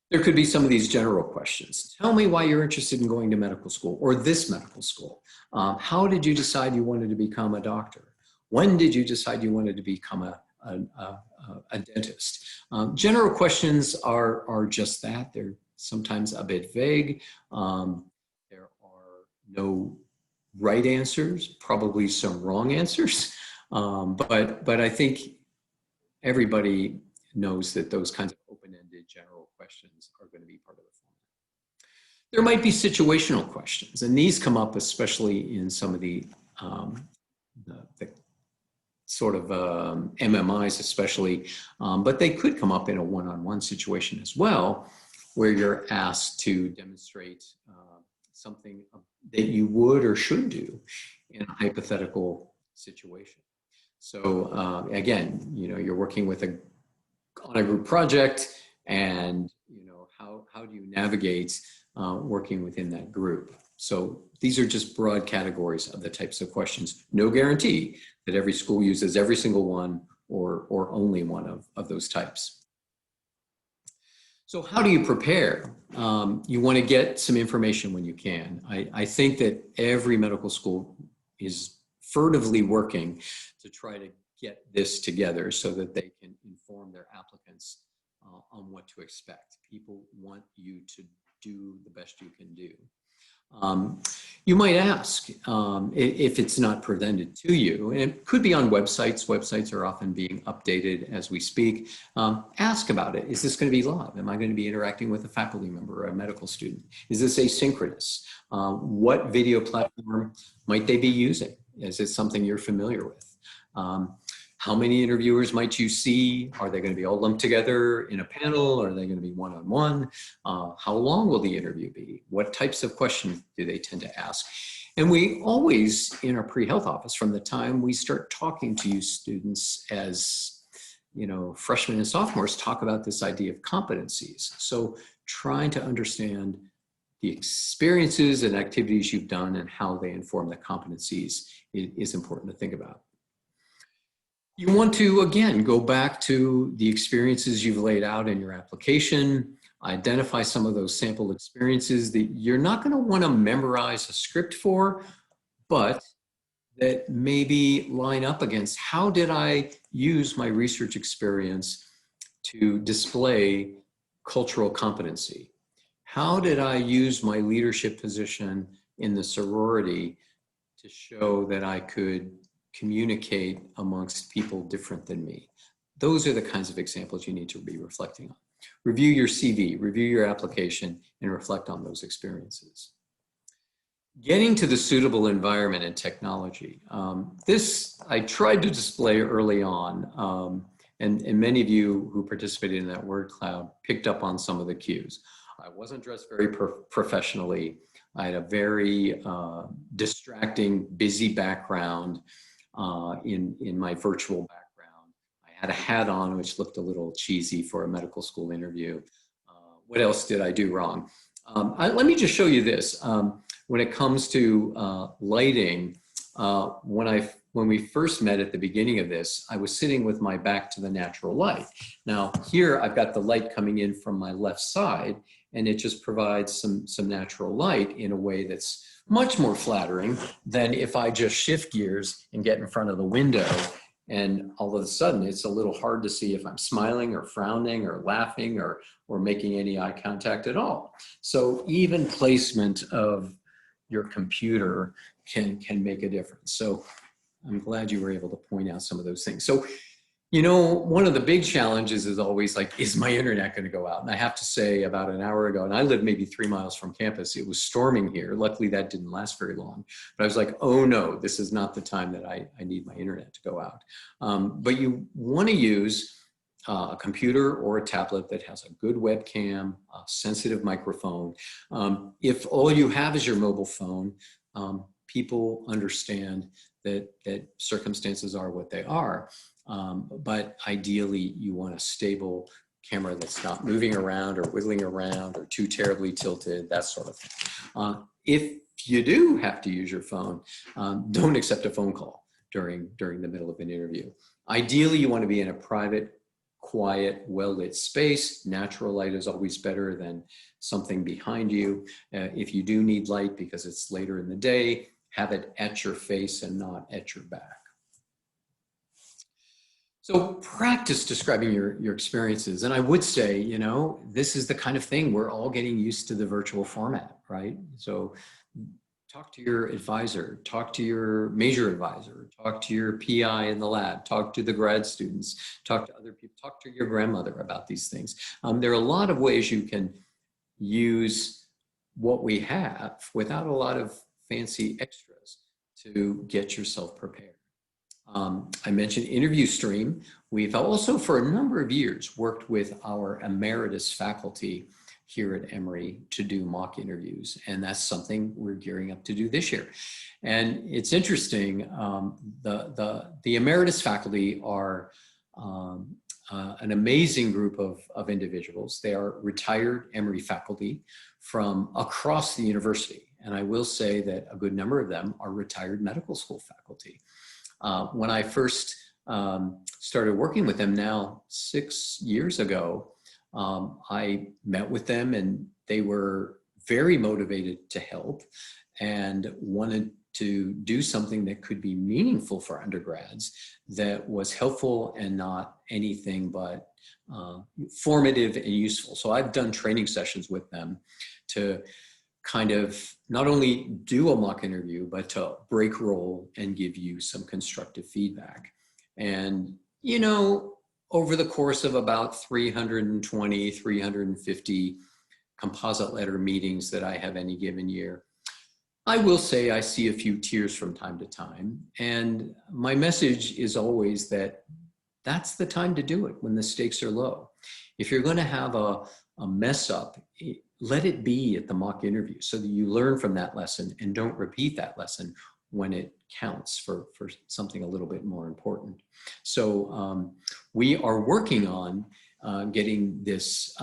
There could be some of these general questions. Tell me why you're interested in going to medical school or this medical school. How did you decide you wanted to become a doctor? When did you decide you wanted to become a dentist? General questions are just that. They're sometimes a bit vague. There are no right answers, probably some wrong answers. But I think everybody knows that those kinds of open-ended general questions are going to be part of the format. There might be situational questions, and these come up especially in some of the sort of MMIs especially, but they could come up in a one-on-one situation as well, where you're asked to demonstrate something that you would or should do in a hypothetical situation. So again, you're working with on a group project, and how do you navigate working within that group? So these are just broad categories of the types of questions. No guarantee that every school uses every single one or only one of those types. So how do you prepare? You want to get some information when you can. I think that every medical school is furtively working to try to get this together so that they can inform their applicants on what to expect. People want you to do the best you can do. You might ask if it's not presented to you, and it could be on websites. Websites are often being updated as we speak. Ask about it. Is this going to be live? Am I going to be interacting with a faculty member or a medical student? Is this asynchronous? What video platform might they be using? Is it something you're familiar with? How many interviewers might you see? Are they going to be all lumped together in a panel? Are they going to be one-on-one? How long will the interview be? What types of questions do they tend to ask? And we always, in our pre-health office, from the time we start talking to you students as freshmen and sophomores, talk about this idea of competencies. So trying to understand the experiences and activities you've done and how they inform the competencies is important to think about. You want to, again, go back to the experiences you've laid out in your application, identify some of those sample experiences that you're not going to want to memorize a script for, but that maybe line up against how did I use my research experience to display cultural competency? How did I use my leadership position in the sorority to show that I could communicate amongst people different than me? Those are the kinds of examples you need to be reflecting on. Review your CV, review your application, and reflect on those experiences. Getting to the suitable environment and technology. This I tried to display early on, and many of you who participated in that word cloud picked up on some of the cues. I wasn't dressed very professionally. I had a very distracting, busy background in my virtual background. I had a hat on, which looked a little cheesy for a medical school interview. What else did I do wrong? Let me just show you this. When it comes to lighting, when we first met at the beginning of this, I was sitting with my back to the natural light. Now here I've got the light coming in from my left side, and it just provides some natural light in a way that's much more flattering than if I just shift gears and get in front of the window, and all of a sudden it's a little hard to see if I'm smiling or frowning or laughing or making any eye contact at all. So even placement of your computer can make a difference. So I'm glad you were able to point out some of those things. So You know, one of the big challenges is always like, is my internet going to go out? And I have to say, about an hour ago, and I live maybe 3 miles from campus, it was storming here. Luckily, that didn't last very long. But I was like, oh no, this is not the time that I need my internet to go out. But you want to use a computer or a tablet that has a good webcam, a sensitive microphone. If all you have is your mobile phone, people understand that circumstances are what they are. But ideally, you want a stable camera that's not moving around or wiggling around or too terribly tilted, that sort of thing. If you do have to use your phone, don't accept a phone call during the middle of an interview. Ideally, you want to be in a private, quiet, well-lit space. Natural light is always better than something behind you. If you do need light because it's later in the day, have it at your face and not at your back. So practice describing your experiences. And I would say, you know, this is the kind of thing we're all getting used to the virtual format, right? So talk to your advisor, talk to your major advisor, talk to your PI in the lab, talk to the grad students, talk to other people, talk to your grandmother about these things. There are a lot of ways you can use what we have without a lot of fancy extras to get yourself prepared. I mentioned Interview Stream. We've also, for a number of years, worked with our emeritus faculty here at Emory to do mock interviews. And that's something we're gearing up to do this year. And it's interesting, the emeritus faculty are an amazing group of individuals. They are retired Emory faculty from across the university. And I will say that a good number of them are retired medical school faculty. When I first started working with them now 6 years ago, I met with them and they were very motivated to help and wanted to do something that could be meaningful for undergrads that was helpful and not anything but formative and useful. So I've done training sessions with them to kind of not only do a mock interview, but to break roll and give you some constructive feedback. And, you know, over the course of about 320, 350 composite letter meetings that I have any given year, I will say I see a few tears from time to time. And my message is always that that's the time to do it when the stakes are low. If you're going to have a mess up, let it be at the mock interview so that you learn from that lesson and don't repeat that lesson when it counts for something a little bit more important. So we are working on getting this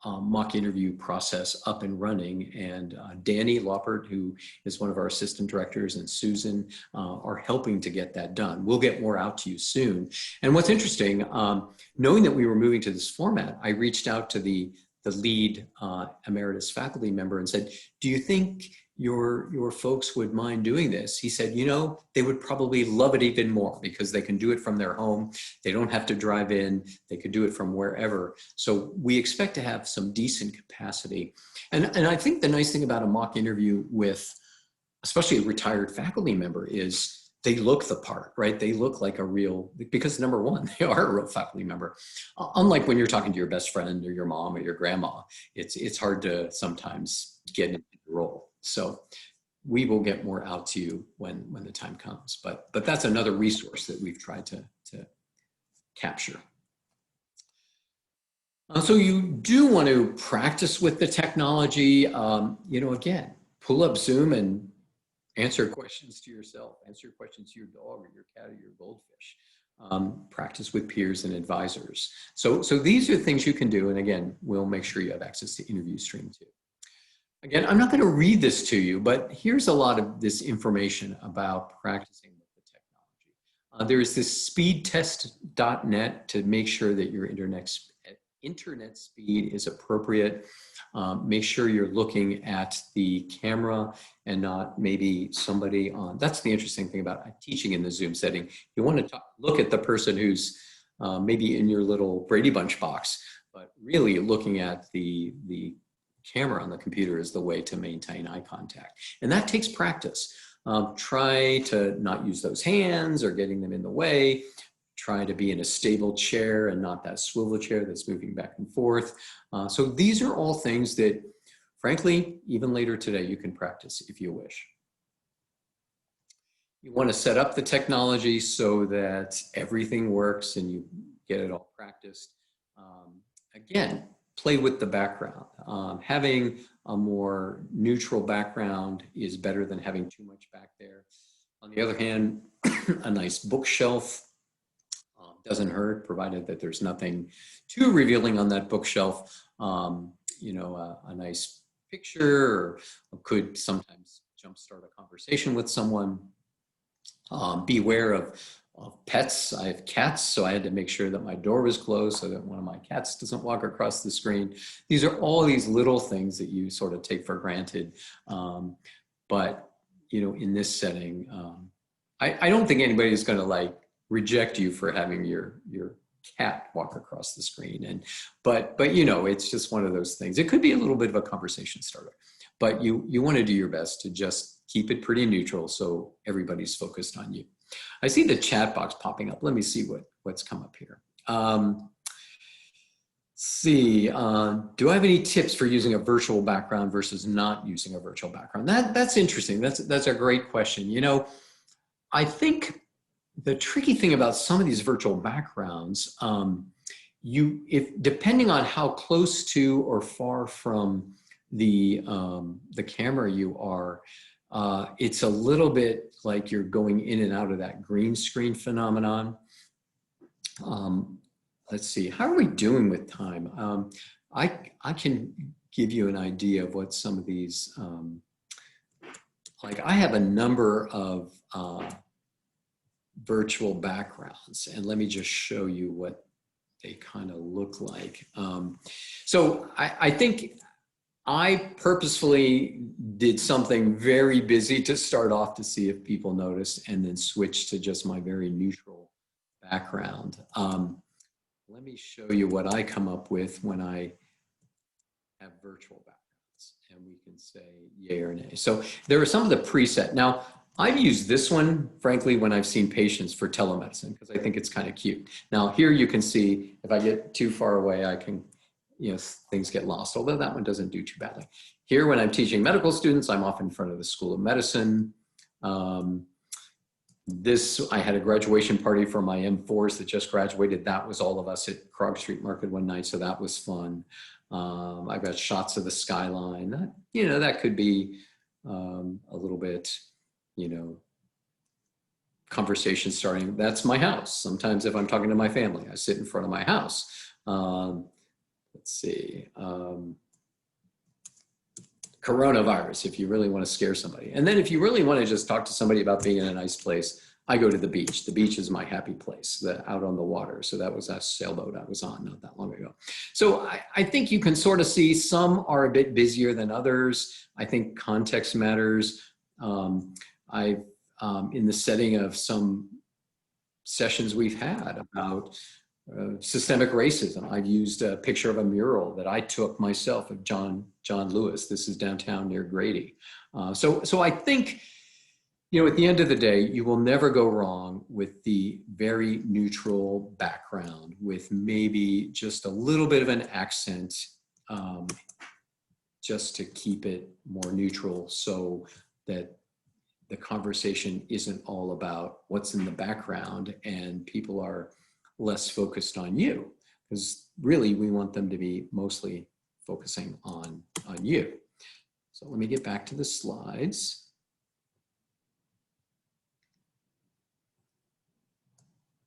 mock interview process up and running, and Danny Loppert, who is one of our assistant directors, and Susan are helping to get that done. We'll get more out to you soon. And what's interesting, knowing that we were moving to this format, I reached out to the lead emeritus faculty member and said, do you think your folks would mind doing this? He said, you know, they would probably love it even more because they can do it from their home. They don't have to drive in. They could do it from wherever. So we expect to have some decent capacity. And I think the nice thing about a mock interview with, especially a retired faculty member, is they look the part, right? They look like a real, because number one, they are a real faculty member. Unlike when you're talking to your best friend or your mom or your grandma, it's hard to sometimes get into the role. So we will get more out to you when the time comes. But that's another resource that we've tried to capture. So you do want to practice with the technology. You know, again, pull up Zoom and answer questions to yourself, answer questions to your dog or your cat or your goldfish. Practice with peers and advisors. So these are things you can do. And again, we'll make sure you have access to Interview Stream too. Again, I'm not going to read this to you, but here's a lot of this information about practicing with the technology. There is this speedtest.net to make sure that your internet speed is appropriate. Make sure you're looking at the camera and not maybe somebody on. That's the interesting thing about teaching in the Zoom setting. You want to look at the person who's maybe in your little Brady Bunch box, but really looking at the camera on the computer is the way to maintain eye contact. And that takes practice. Try to not use those hands or getting them in the way. try to be in a stable chair and not that swivel chair that's moving back and forth. So these are all things that, frankly, even later today, you can practice if you wish. You want to set up the technology so that everything works and you get it all practiced. Again, play with the background. Having a more neutral background is better than having too much back there. On the other hand, a nice bookshelf doesn't hurt, provided that there's nothing too revealing on that bookshelf. You know, a nice picture could sometimes jumpstart a conversation with someone. Beware of pets. I have cats, so I had to make sure that my door was closed so that one of my cats doesn't walk across the screen. These are all these little things that you sort of take for granted. But, you know, in this setting, I don't think anybody's going to like reject you for having your cat walk across the screen. But you know, it's just one of those things. It could be a little bit of a conversation starter, but you want to do your best to just keep it pretty neutral so everybody's focused on you. I see the chat box popping up. Let me see what's come up here. Do I have any tips for using a virtual background versus not using a virtual background? That's interesting. That's a great question. You know, I think the tricky thing about some of these virtual backgrounds, depending on how close to or far from the camera you are, it's a little bit like you're going in and out of that green screen phenomenon. Let's see, how are we doing with time? I can give you an idea of what some of these, like I have a number of virtual backgrounds, and let me just show you what they kind of look like. So I think I purposefully did something very busy to start off to see if people noticed, and then switch to just my very neutral background. Let me show you what I come up with when I have virtual backgrounds, and we can say yay or nay. So there are some of the preset. Now, I've used this one, frankly, when I've seen patients for telemedicine, because I think it's kind of cute. Now, here you can see, if I get too far away, I can, you know, things get lost, although that one doesn't do too badly. Here, when I'm teaching medical students, I'm often in front of the School of Medicine. I had a graduation party for my M4s that just graduated. That was all of us at Krog Street Market one night, so that was fun. I've got shots of the skyline. You know, that could be a little bit, you know, conversation starting. That's my house. Sometimes if I'm talking to my family, I sit in front of my house. Let's see. Coronavirus, if you really want to scare somebody. And then if you really want to just talk to somebody about being in a nice place, I go to the beach. The beach is my happy place, out on the water. So that was a sailboat I was on not that long ago. So I think you can sort of see some are a bit busier than others. I think context matters. I've, in the setting of some sessions we've had about systemic racism, I've used a picture of a mural that I took myself of John Lewis. This is downtown near Grady. So I think, you know, at the end of the day, you will never go wrong with the very neutral background with maybe just a little bit of an accent, just to keep it more neutral so that the conversation isn't all about what's in the background and people are less focused on you, because really we want them to be mostly focusing on you. So let me get back to the slides.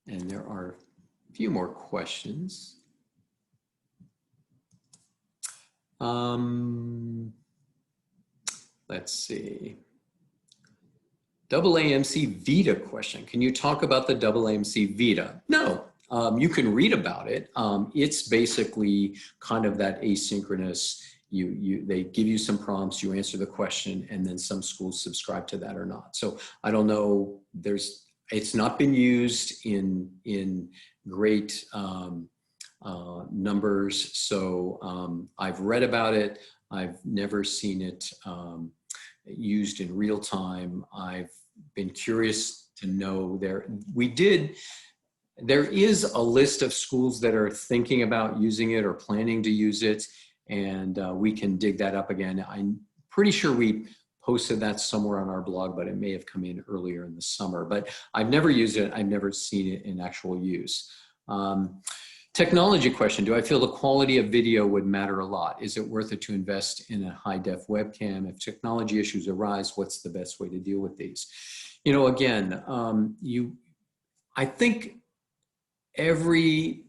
And there are a few more questions. Let's see. AAMC Vita question. Can you talk about the AAMC Vita? No. You can read about it. It's basically kind of that asynchronous, they give you some prompts, you answer the question, and then some schools subscribe to that or not. So I don't know, it's not been used in great numbers. So I've read about it. I've never seen it used in real time. I've been curious to know we did, There is a list of schools that are thinking about using it or planning to use it, and we can dig that up again. I'm pretty sure we posted that somewhere on our blog, but it may have come in earlier in the summer. But I've never used it. I've never seen it in actual use. Technology question, do I feel the quality of video would matter a lot? Is it worth it to invest in a high-def webcam? If technology issues arise, what's the best way to deal with these? You know, again, I think every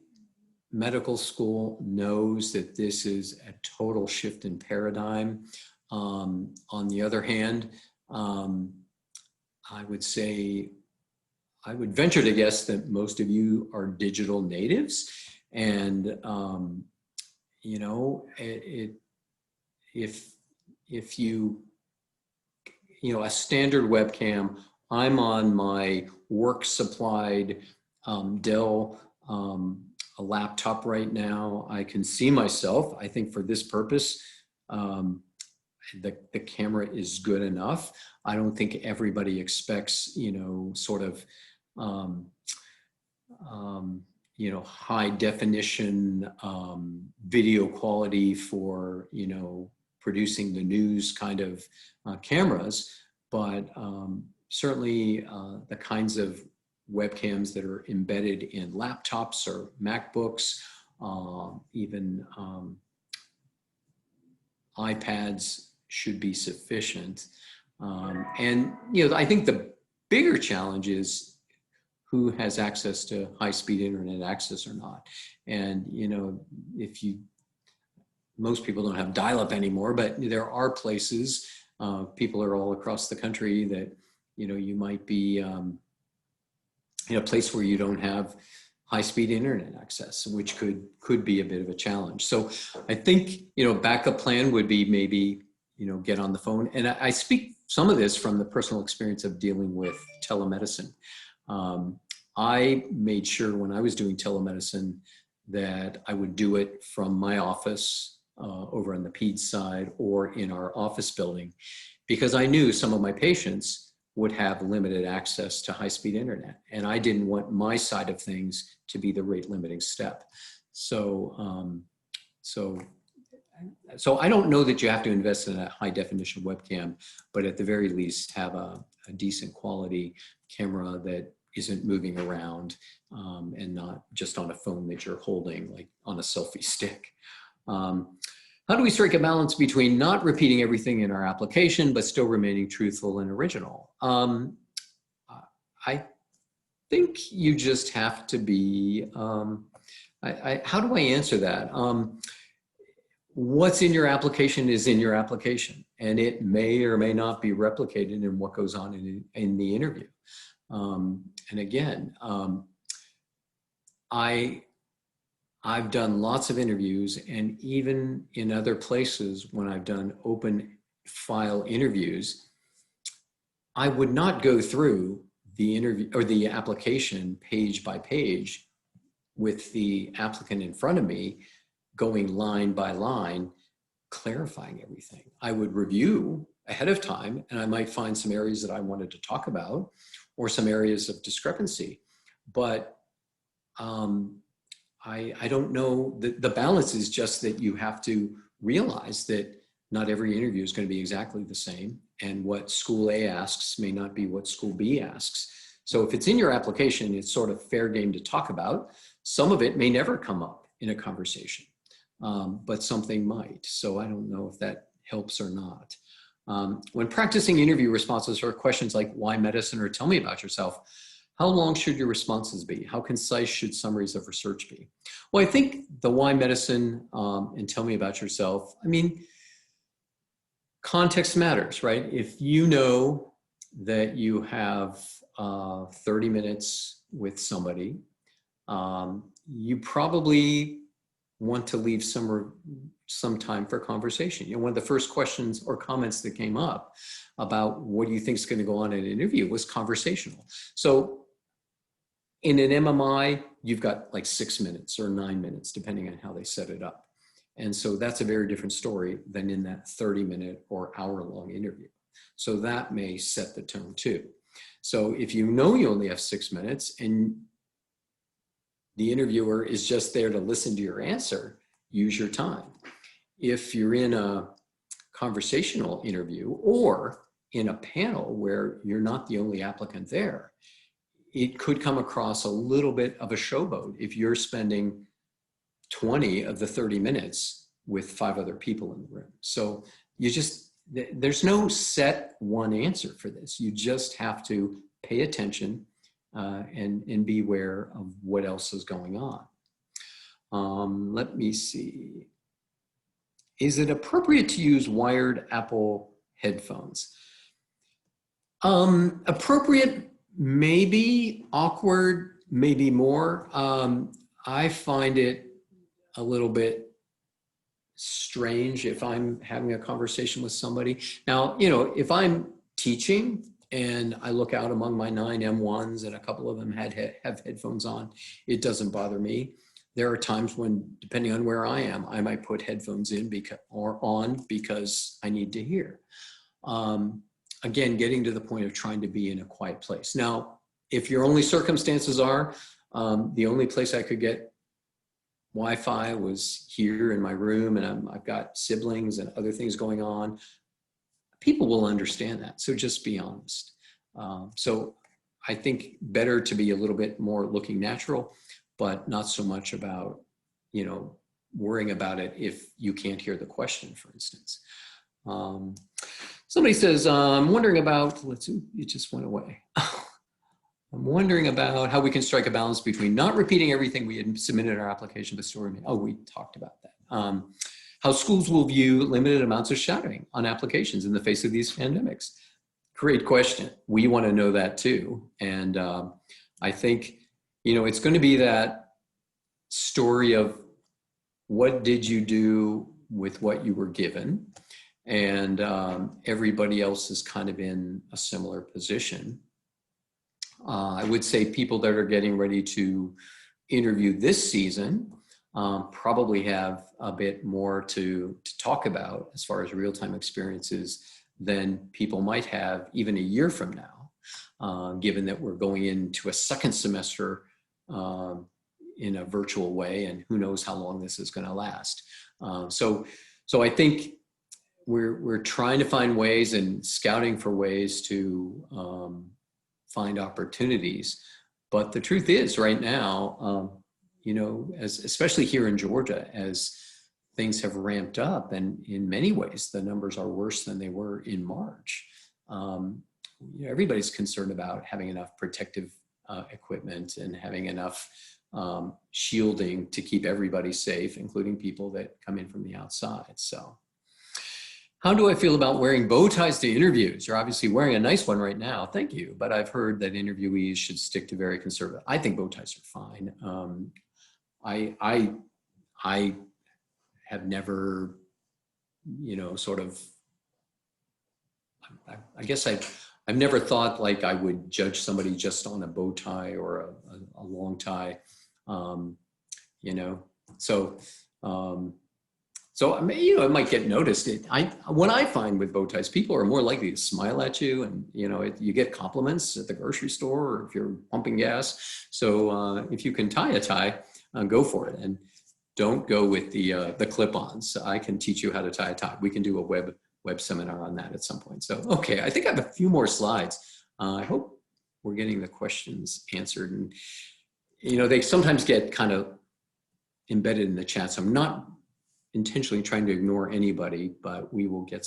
medical school knows that this is a total shift in paradigm. On the other hand, I would say, I would venture to guess that most of you are digital natives, and you know, if you know, a standard webcam, I'm on my work supplied Dell a laptop right now. I can see myself. I think for this purpose, the camera is good enough. I don't think everybody expects, you know, sort of, you know, high definition video quality for, you know, producing the news kind of cameras, but certainly the kinds of webcams that are embedded in laptops or MacBooks, even iPads should be sufficient. And, you know, I think the bigger challenge is who has access to high-speed internet access or not. And, you know, most people don't have dial-up anymore, but there are places, people are all across the country that, you know, you might be in a place where you don't have high-speed internet access, which could be a bit of a challenge. So I think, you know, backup plan would be maybe, you know, get on the phone. And I speak some of this from the personal experience of dealing with telemedicine. I made sure when I was doing telemedicine that I would do it from my office over on the PEDS side or in our office building, because I knew some of my patients would have limited access to high-speed internet, and I didn't want my side of things to be the rate limiting step. So, so I don't know that you have to invest in a high definition webcam, but at the very least have a decent quality camera that isn't moving around and not just on a phone that you're holding, like on a selfie stick. How do we strike a balance between not repeating everything in our application, but still remaining truthful and original? I think you just have to be, how do I answer that? What's in your application is in your application, and it may or may not be replicated in what goes on in the interview. And again, I've done lots of interviews, and even in other places when I've done open file interviews, I would not go through the interview or the application page by page with the applicant in front of me, going line by line, clarifying everything. I would review ahead of time, and I might find some areas that I wanted to talk about or some areas of discrepancy. But I don't know, the balance is just that you have to realize that not every interview is going to be exactly the same, and what school A asks may not be what school B asks. So if it's in your application, it's sort of fair game to talk about. Some of it may never come up in a conversation, but something might. So I don't know if that helps or not. When practicing interview responses for questions like why medicine or tell me about yourself, how long should your responses be? How concise should summaries of research be? Well, I think the why medicine and tell me about yourself, I mean, context matters, right? If you know that you have 30 minutes with somebody, you probably want to leave some time for conversation. You know, one of the first questions or comments that came up about what do you think is going to go on in an interview was conversational. So in an MMI, you've got like 6 minutes or 9 minutes, depending on how they set it up. And so that's a very different story than in that 30-minute or hour-long interview. So that may set the tone too. So if you know you only have 6 minutes and the interviewer is just there to listen to your answer, use your time. If you're in a conversational interview or in a panel where you're not the only applicant there, it could come across a little bit of a showboat if you're spending 20 of the 30 minutes with 5 other people in the room. So there's no set one answer for this. You just have to pay attention and be aware of what else is going on. Let me see. Is it appropriate to use wired Apple headphones? Appropriate, maybe. Awkward, maybe more. I find it a little bit strange if I'm having a conversation with somebody. Now, if I'm teaching and I look out among my 9 M1s and a couple of them have headphones on, it doesn't bother me. There are times when, depending on where I am, I might put headphones in because I need to hear. Again, getting to the point of trying to be in a quiet place. Now, if your only circumstances are, the only place I could get Wi-Fi was here in my room, and I've got siblings and other things going on, people will understand that. So just be honest. So I think better to be a little bit more looking natural, but not so much about, worrying about it if you can't hear the question, for instance. Somebody says, I'm wondering about, it just went away. I'm wondering about how we can strike a balance between not repeating everything we had submitted in our application, but still remain. Oh, we talked about that. How schools will view limited amounts of shadowing on applications in the face of these pandemics. Great question. We want to know that too. And I think, it's going to be that story of what did you do with what you were given? And everybody else is kind of in a similar position. I would say people that are getting ready to interview this season probably have a bit more to talk about as far as real-time experiences than people might have even a year from now, given that we're going into a second semester in a virtual way, and who knows how long this is going to last. So I think we're trying to find ways and scouting for ways to find opportunities. But the truth is right now, especially here in Georgia, as things have ramped up, and in many ways, the numbers are worse than they were in March. Everybody's concerned about having enough protective equipment and having enough shielding to keep everybody safe, including people that come in from the outside. So how do I feel about wearing bow ties to interviews? You're obviously wearing a nice one right now. Thank you. But I've heard that interviewees should stick to very conservative. I think bow ties are fine. I have never, I guess I've never thought like I would judge somebody just on a bow tie or a long tie, So it might get noticed. What I find with bow ties, people are more likely to smile at you, and you get compliments at the grocery store or if you're pumping gas. So if you can tie a tie, go for it, and don't go with the clip-ons. I can teach you how to tie a tie. We can do a web seminar on that at some point. So okay, I think I have a few more slides. I hope we're getting the questions answered, and they sometimes get kind of embedded in the chat. So I'm not intentionally trying to ignore anybody, but we will get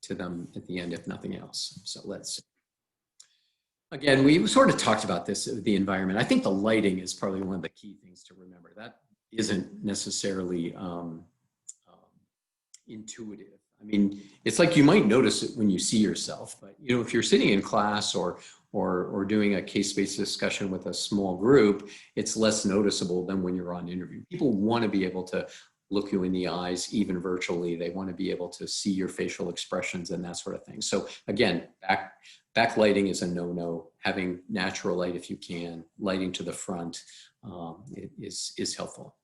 to them at the end if nothing else. So let's see. Again, we sort of talked about this, the environment. I think the lighting is probably one of the key things to remember. That isn't necessarily intuitive. I mean, it's like you might notice it when you see yourself, but if you're sitting in class or doing a case-based discussion with a small group, it's less noticeable than when you're on interview. People want to be able to look you in the eyes, even virtually. They want to be able to see your facial expressions and that sort of thing. So again, backlighting is a no-no. Having natural light if you can, lighting to the front is helpful.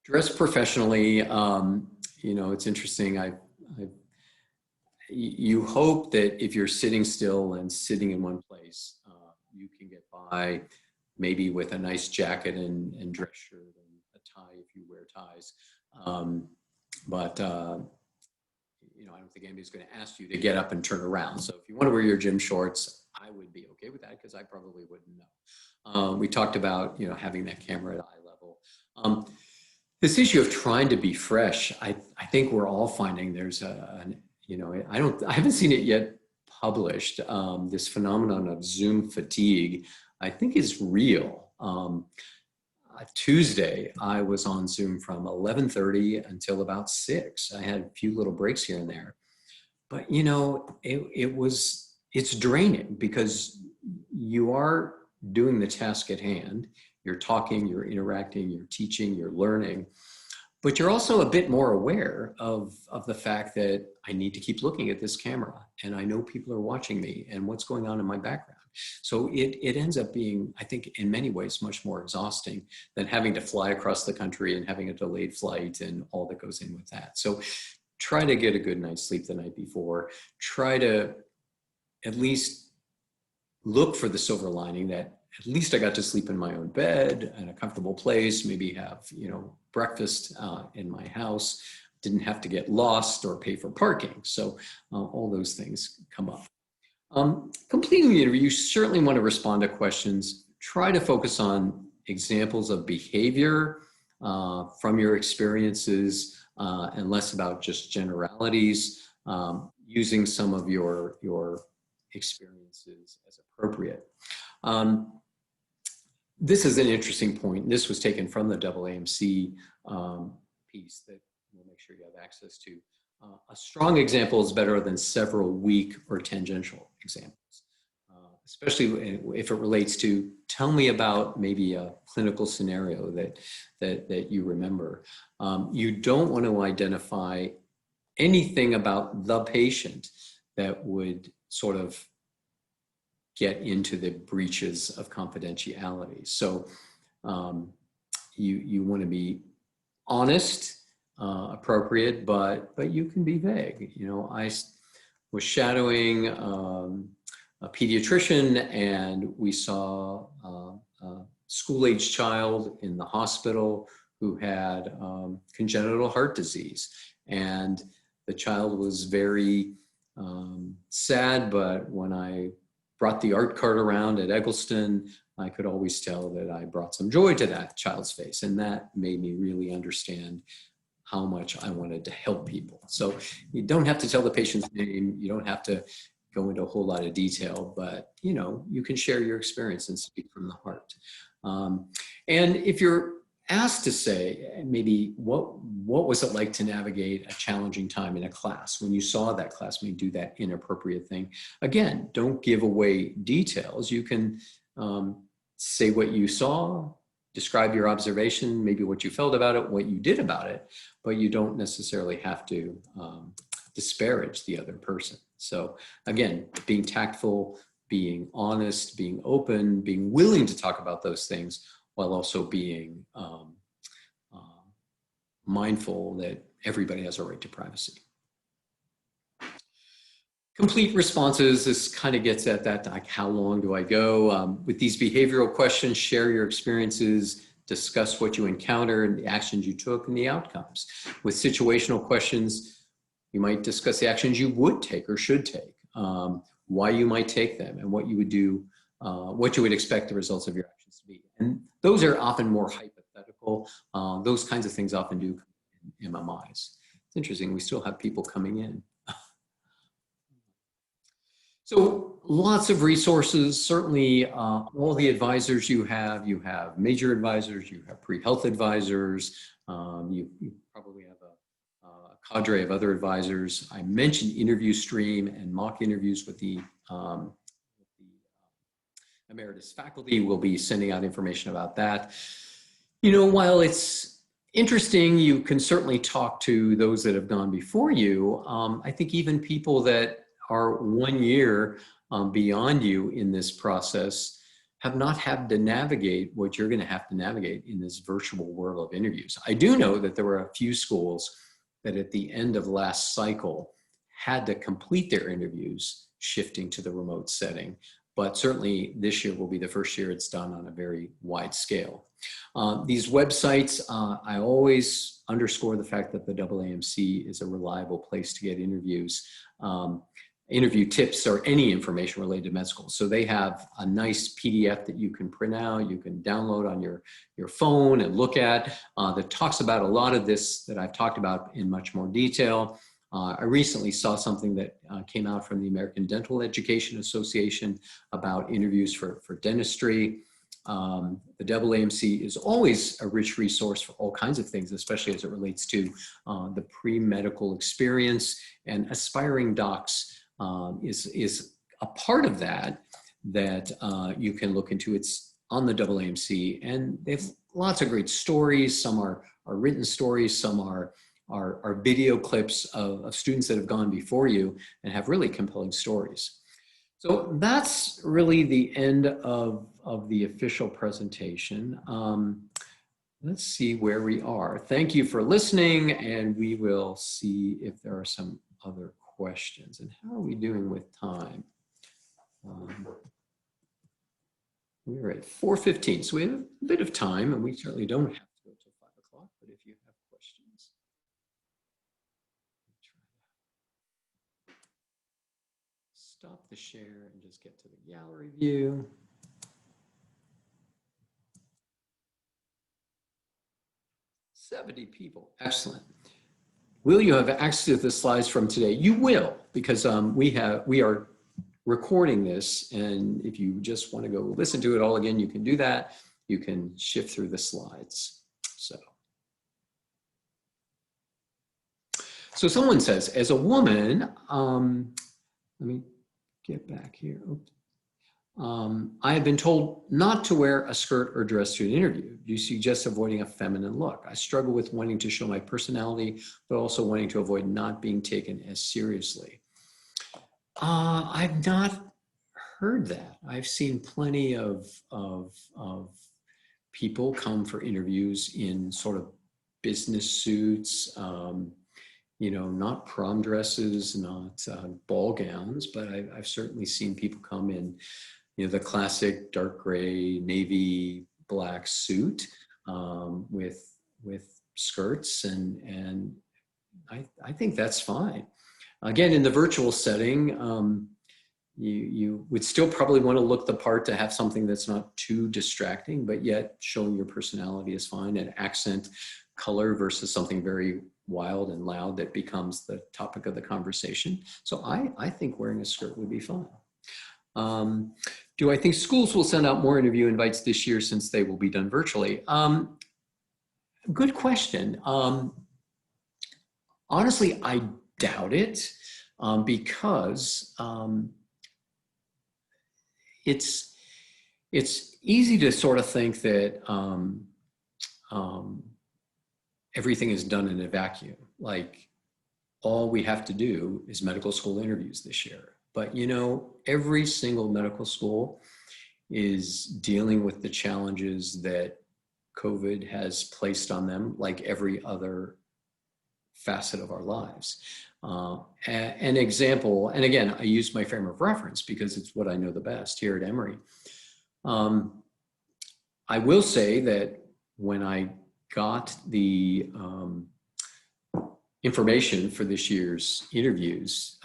Dress professionally. It's interesting. You hope that if you're sitting still and sitting in one place, you can get by maybe with a nice jacket and dress shirt and a tie if you wear ties. But you know, I don't think anybody's going to ask you to get up and turn around. So if you want to wear your gym shorts, I would be okay with that because I probably wouldn't know. We talked about, you know, having that camera at eye level. This issue of trying to be fresh, I think we're all finding there's you know, I haven't seen it yet published. This phenomenon of Zoom fatigue, I think is real. Tuesday, I was on Zoom from 11:30 until about 6. I had a few little breaks here and there, but you know, it's draining because you are doing the task at hand. You're talking, you're interacting, you're teaching, you're learning, but you're also a bit more aware of the fact that I need to keep looking at this camera and I know people are watching me and what's going on in my background. So it ends up being, I think, in many ways, much more exhausting than having to fly across the country and having a delayed flight and all that goes in with that. So try to get a good night's sleep the night before. Try to at least look for the silver lining that at least I got to sleep in my own bed in a comfortable place, maybe have, you know, breakfast in my house, didn't have to get lost or pay for parking. So all those things come up. Completing the interview, you certainly want to respond to questions. Try to focus on examples of behavior from your experiences and less about just generalities, using some of your experiences as appropriate. This is an interesting point. This was taken from the AAMC piece that we'll make sure you have access to. A strong example is better than several weak or tangential examples, especially if it relates to, tell me about maybe a clinical scenario that you remember. You don't want to identify anything about the patient that would sort of get into the breaches of confidentiality. So you want to be honest, appropriate, but you can be vague. You know, I was shadowing a pediatrician and we saw a school-age child in the hospital who had congenital heart disease. And the child was very sad, but when I brought the art cart around at Eggleston, I could always tell that I brought some joy to that child's face. And that made me really understand how much I wanted to help people. So you don't have to tell the patient's name. You don't have to go into a whole lot of detail, but you know, you can share your experience and speak from the heart. And if you're asked to say, maybe what was it like to navigate a challenging time in a class when you saw that classmate do that inappropriate thing? Again, don't give away details. You can say what you saw, describe your observation, maybe what you felt about it, what you did about it, but you don't necessarily have to disparage the other person. So again, being tactful, being honest, being open, being willing to talk about those things while also being mindful that everybody has a right to privacy. Complete responses, this kind of gets at that, like, how long do I go? With these behavioral questions, share your experiences, discuss what you encountered, and the actions you took and the outcomes. With situational questions, you might discuss the actions you would take or should take, why you might take them, and what you would do, what you would expect the results of your actions to be. And those are often more hypothetical. Those kinds of things often do come in MMIs. It's interesting, we still have people coming in. So lots of resources, certainly all the advisors you have major advisors, you have pre-health advisors, you probably have a cadre of other advisors. I mentioned Interview Stream and mock interviews with the emeritus faculty. We'll be sending out information about that. You know, while it's interesting, you can certainly talk to those that have gone before you. I think even people that are 1 year beyond you in this process have not had to navigate what you're going to have to navigate in this virtual world of interviews. I do know that there were a few schools that at the end of last cycle had to complete their interviews shifting to the remote setting. but certainly this year will be the first year it's done on a very wide scale. These websites, I always underscore the fact that the AAMC is a reliable place to get interviews, interview tips, or any information related to med school. So they have a nice PDF that you can print out, you can download on your phone and look at, that talks about a lot of this that I've talked about in much more detail. I recently saw something that came out from the American Dental Education Association about interviews for dentistry. The AAMC is always a rich resource for all kinds of things, especially as it relates to the pre-medical experience, and aspiring docs is a part of that you can look into. It's on the AAMC, and they have lots of great stories. Some are written stories, some are video clips of students that have gone before you and have really compelling stories. So that's really the end of the official presentation. Let's see where we are. Thank you for listening, and we will see if there are some other questions. And how are we doing with time? We're at 4:15, so we have a bit of time, and we certainly don't have to go till 5 o'clock, but if you have questions. Stop the share and just get to the gallery view. "70 people, excellent. Will you have access to the slides from today?" You will, because we are recording this, and if you just want to go listen to it all again, you can do that. You can shift through the slides. So someone says, as a woman, let me get back here. Oops. I have been told not to wear a skirt or dress to an interview. Do you suggest avoiding a feminine look? I struggle with wanting to show my personality, but also wanting to avoid not being taken as seriously. I've not heard that. I've seen plenty of people come for interviews in sort of business suits, you know, not prom dresses, not ball gowns, but I've certainly seen people come in, you know, the classic dark gray, navy black suit with skirts, and I think that's fine. Again, in the virtual setting, you would still probably want to look the part to have something that's not too distracting, but yet showing your personality is fine, and accent color versus something very wild and loud that becomes the topic of the conversation. So I think wearing a skirt would be fine. Do I think schools will send out more interview invites this year since they will be done virtually? Good question. Honestly, I doubt it, because it's easy to sort of think that everything is done in a vacuum. Like, all we have to do is medical school interviews this year. But you know, every single medical school is dealing with the challenges that COVID has placed on them, like every other facet of our lives. An example, and again, I use my frame of reference because it's what I know the best here at Emory. I will say that when I got the information for this year's interviews,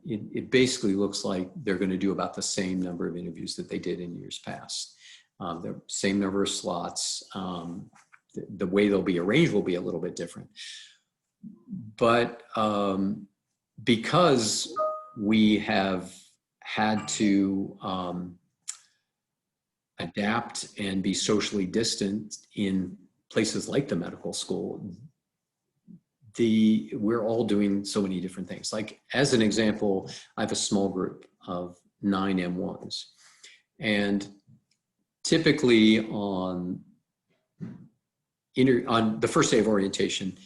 it basically looks like they're going to do about the same number of interviews that they did in years past. The same number of slots. The way they'll be arranged will be a little bit different. But because we have had to adapt and be socially distant in places like the medical school, we're all doing so many different things. Like, as an example, I have a small group of 9 M1s, and typically on the first day of orientation,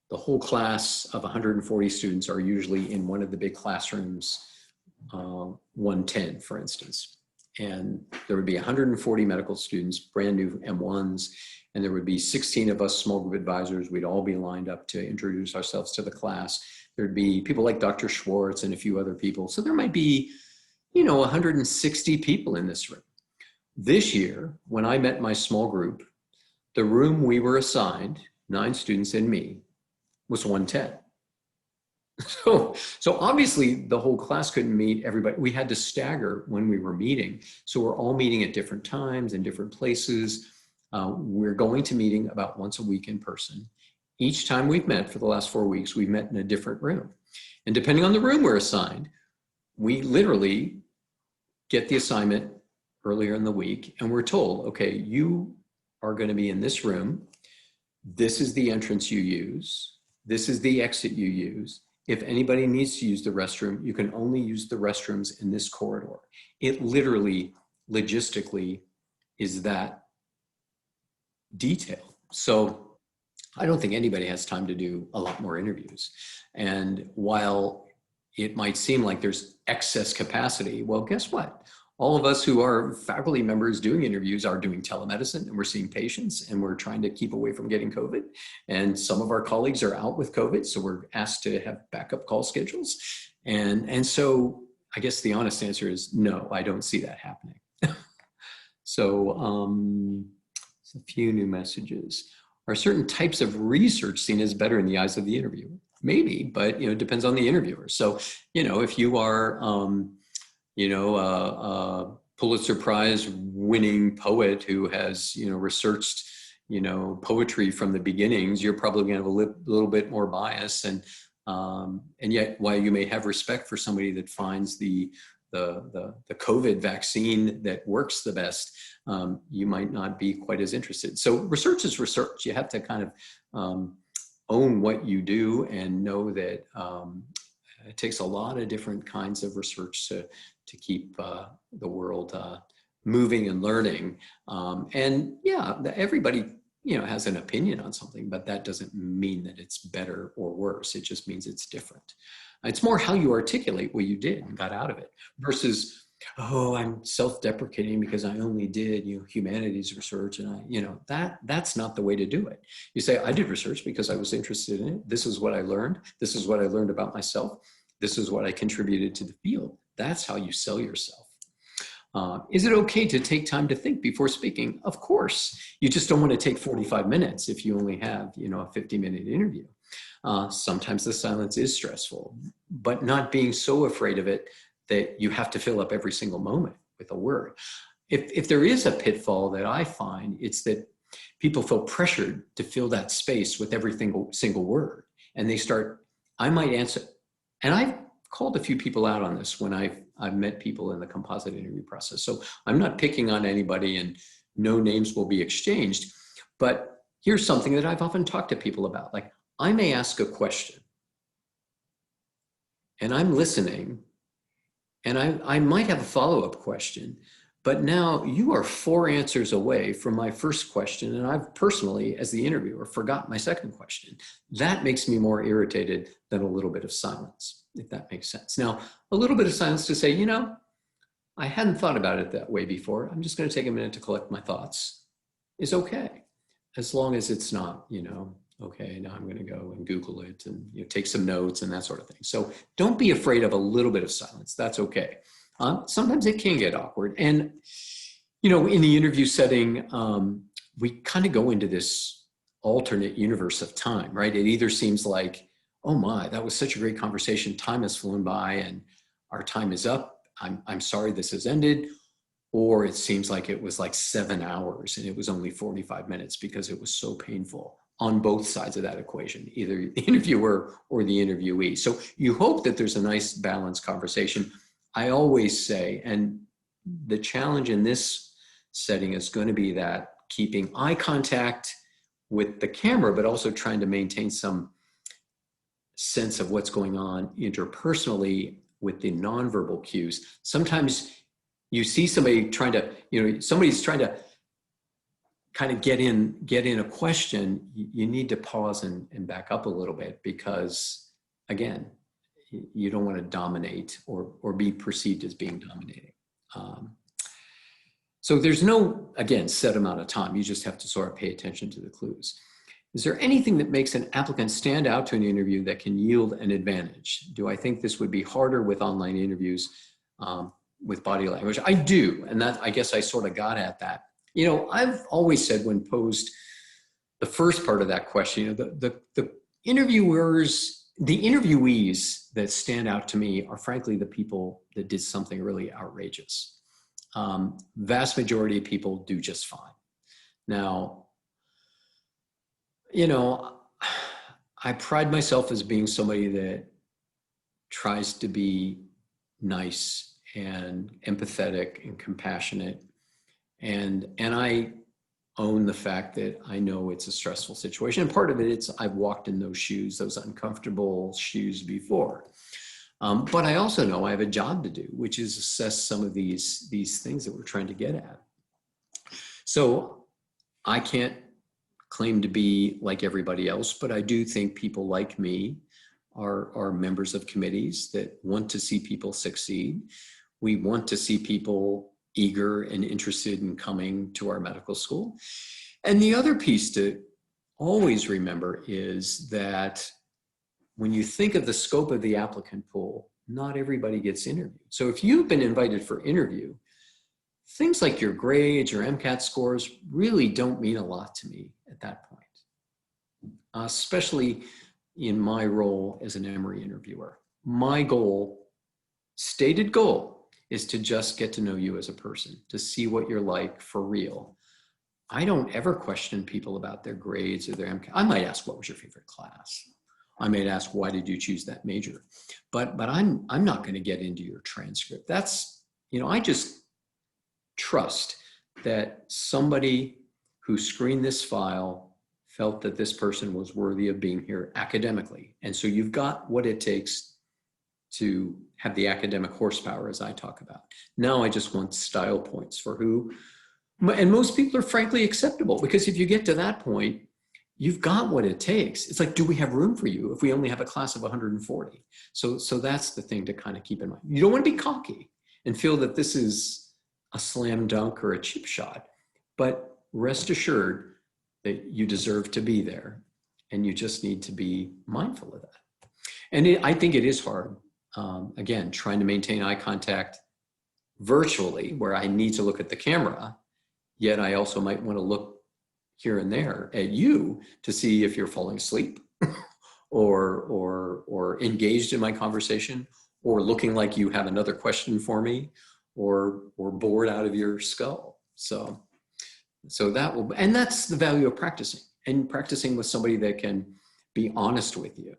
the whole class of 140 students are usually in one of the big classrooms, 110, for instance. And there would be 140 medical students, brand new M1s, and there would be 16 of us small group advisors. We'd all be lined up to introduce ourselves to the class. There'd be people like Dr. Schwartz and a few other people. So there might be, 160 people in this room. This year, when I met my small group, the room we were assigned, 9 students and me, was 110. So obviously the whole class couldn't meet everybody. We had to stagger when we were meeting. So we're all meeting at different times in different places. We're going to meeting about once a week in person. Each time we've met for the last 4 weeks, we've met in a different room. And depending on the room we're assigned, we literally get the assignment earlier in the week and we're told, okay, you are going to be in this room. This is the entrance you use. This is the exit you use. If anybody needs to use the restroom, you can only use the restrooms in this corridor. It literally, logistically, is that detailed. So I don't think anybody has time to do a lot more interviews. And while it might seem like there's excess capacity, well, guess what? All of us who are faculty members doing interviews are doing telemedicine, and we're seeing patients, and we're trying to keep away from getting COVID. And some of our colleagues are out with COVID, so we're asked to have backup call schedules. And so I guess the honest answer is no, I don't see that happening. So a few new messages. Are certain types of research seen as better in the eyes of the interviewer? Maybe, but it depends on the interviewer. So, if you are, a Pulitzer Prize winning poet who has, researched, poetry from the beginnings, you're probably going to have a little bit more bias. And yet, while you may have respect for somebody that finds the COVID vaccine that works the best, you might not be quite as interested. So research is research. You have to kind of own what you do and know that it takes a lot of different kinds of research to keep the world moving and learning. And yeah, everybody has an opinion on something, but that doesn't mean that it's better or worse. It just means it's different. It's more how you articulate what you did and got out of it versus, oh, I'm self-deprecating because I only did humanities research, and that's not the way to do it. You say, I did research because I was interested in it. This is what I learned. This is what I learned about myself. This is what I contributed to the field. That's how you sell yourself. Is it okay to take time to think before speaking? Of course. You just don't want to take 45 minutes if you only have, a 50-minute interview. Sometimes the silence is stressful, but not being so afraid of it that you have to fill up every single moment with a word. If there is a pitfall that I find, it's that people feel pressured to fill that space with every single word. And they start, I might answer, and I've called a few people out on this when I've met people in the composite interview process. So I'm not picking on anybody and no names will be exchanged, but here's something that I've often talked to people about. Like, I may ask a question and I'm listening and I might have a follow-up question, but now you are 4 answers away from my first question, and I've personally, as the interviewer, forgot my second question. That makes me more irritated than a little bit of silence, if that makes sense. Now, a little bit of silence to say, I hadn't thought about it that way before. I'm just going to take a minute to collect my thoughts is okay, as long as it's not, okay, now I'm going to go and Google it and take some notes and that sort of thing. So don't be afraid of a little bit of silence. That's okay. Sometimes it can get awkward. And, in the interview setting, we kind of go into this alternate universe of time, right? It either seems like, oh my, that was such a great conversation. Time has flown by and our time is up. I'm sorry this has ended. Or it seems like it was like 7 hours and it was only 45 minutes because it was so painful on both sides of that equation, either the interviewer or the interviewee. So you hope that there's a nice balanced conversation. I always say, and the challenge in this setting is going to be that keeping eye contact with the camera, but also trying to maintain some sense of what's going on interpersonally with the nonverbal cues. Sometimes you see somebody trying to, somebody's trying to kind of get in a question, you need to pause and back up a little bit because, again, you don't want to dominate or be perceived as being dominating. So there's no, again, set amount of time. You just have to sort of pay attention to the clues. Is there anything that makes an applicant stand out to an interview that can yield an advantage? Do I think this would be harder with online interviews? with body language. I do, and that I guess I sort of got at that. You know, I've always said when posed the first part of that question, you know, the interviewers, the interviewees that stand out to me are frankly the people that did something really outrageous. Vast majority of people do just fine. Now, you know, I pride myself as being somebody that tries to be nice and empathetic and compassionate. And I own the fact that I know it's a stressful situation. And part of it, I've walked in those shoes, those uncomfortable shoes before. But I also know I have a job to do, which is assess some of these things that we're trying to get at. So I can't claim to be like everybody else, but I do think people like me are members of committees that want to see people succeed. We want to see people eager and interested in coming to our medical school. And the other piece to always remember is that when you think of the scope of the applicant pool, not everybody gets interviewed. So if you've been invited for interview, things like your grades, your MCAT scores really don't mean a lot to me at that point, especially in my role as an Emory interviewer. My goal, stated goal, is to just get to know you as a person, to see what you're like for real. I don't ever question people about their grades or their MCAT. I might ask, what was your favorite class? I might ask, why did you choose that major? But I'm not going to get into your transcript. That's, you know, I just trust that somebody who screened this file felt that this person was worthy of being here academically. And so you've got what it takes to have the academic horsepower, as I talk about. Now I just want style points for who, and most people are frankly acceptable, because if you get to that point, you've got what it takes. It's like, do we have room for you if we only have a class of 140? So that's the thing to kind of keep in mind. You don't want to be cocky and feel that this is a slam dunk or a cheap shot, but rest assured that you deserve to be there, and you just need to be mindful of that. And I think it is hard. Again, trying to maintain eye contact virtually, where I need to look at the camera, yet I also might want to look here and there at you to see if you're falling asleep or engaged in my conversation, or looking like you have another question for me, or bored out of your skull. So that will, and that's the value of practicing, and practicing with somebody that can be honest with you.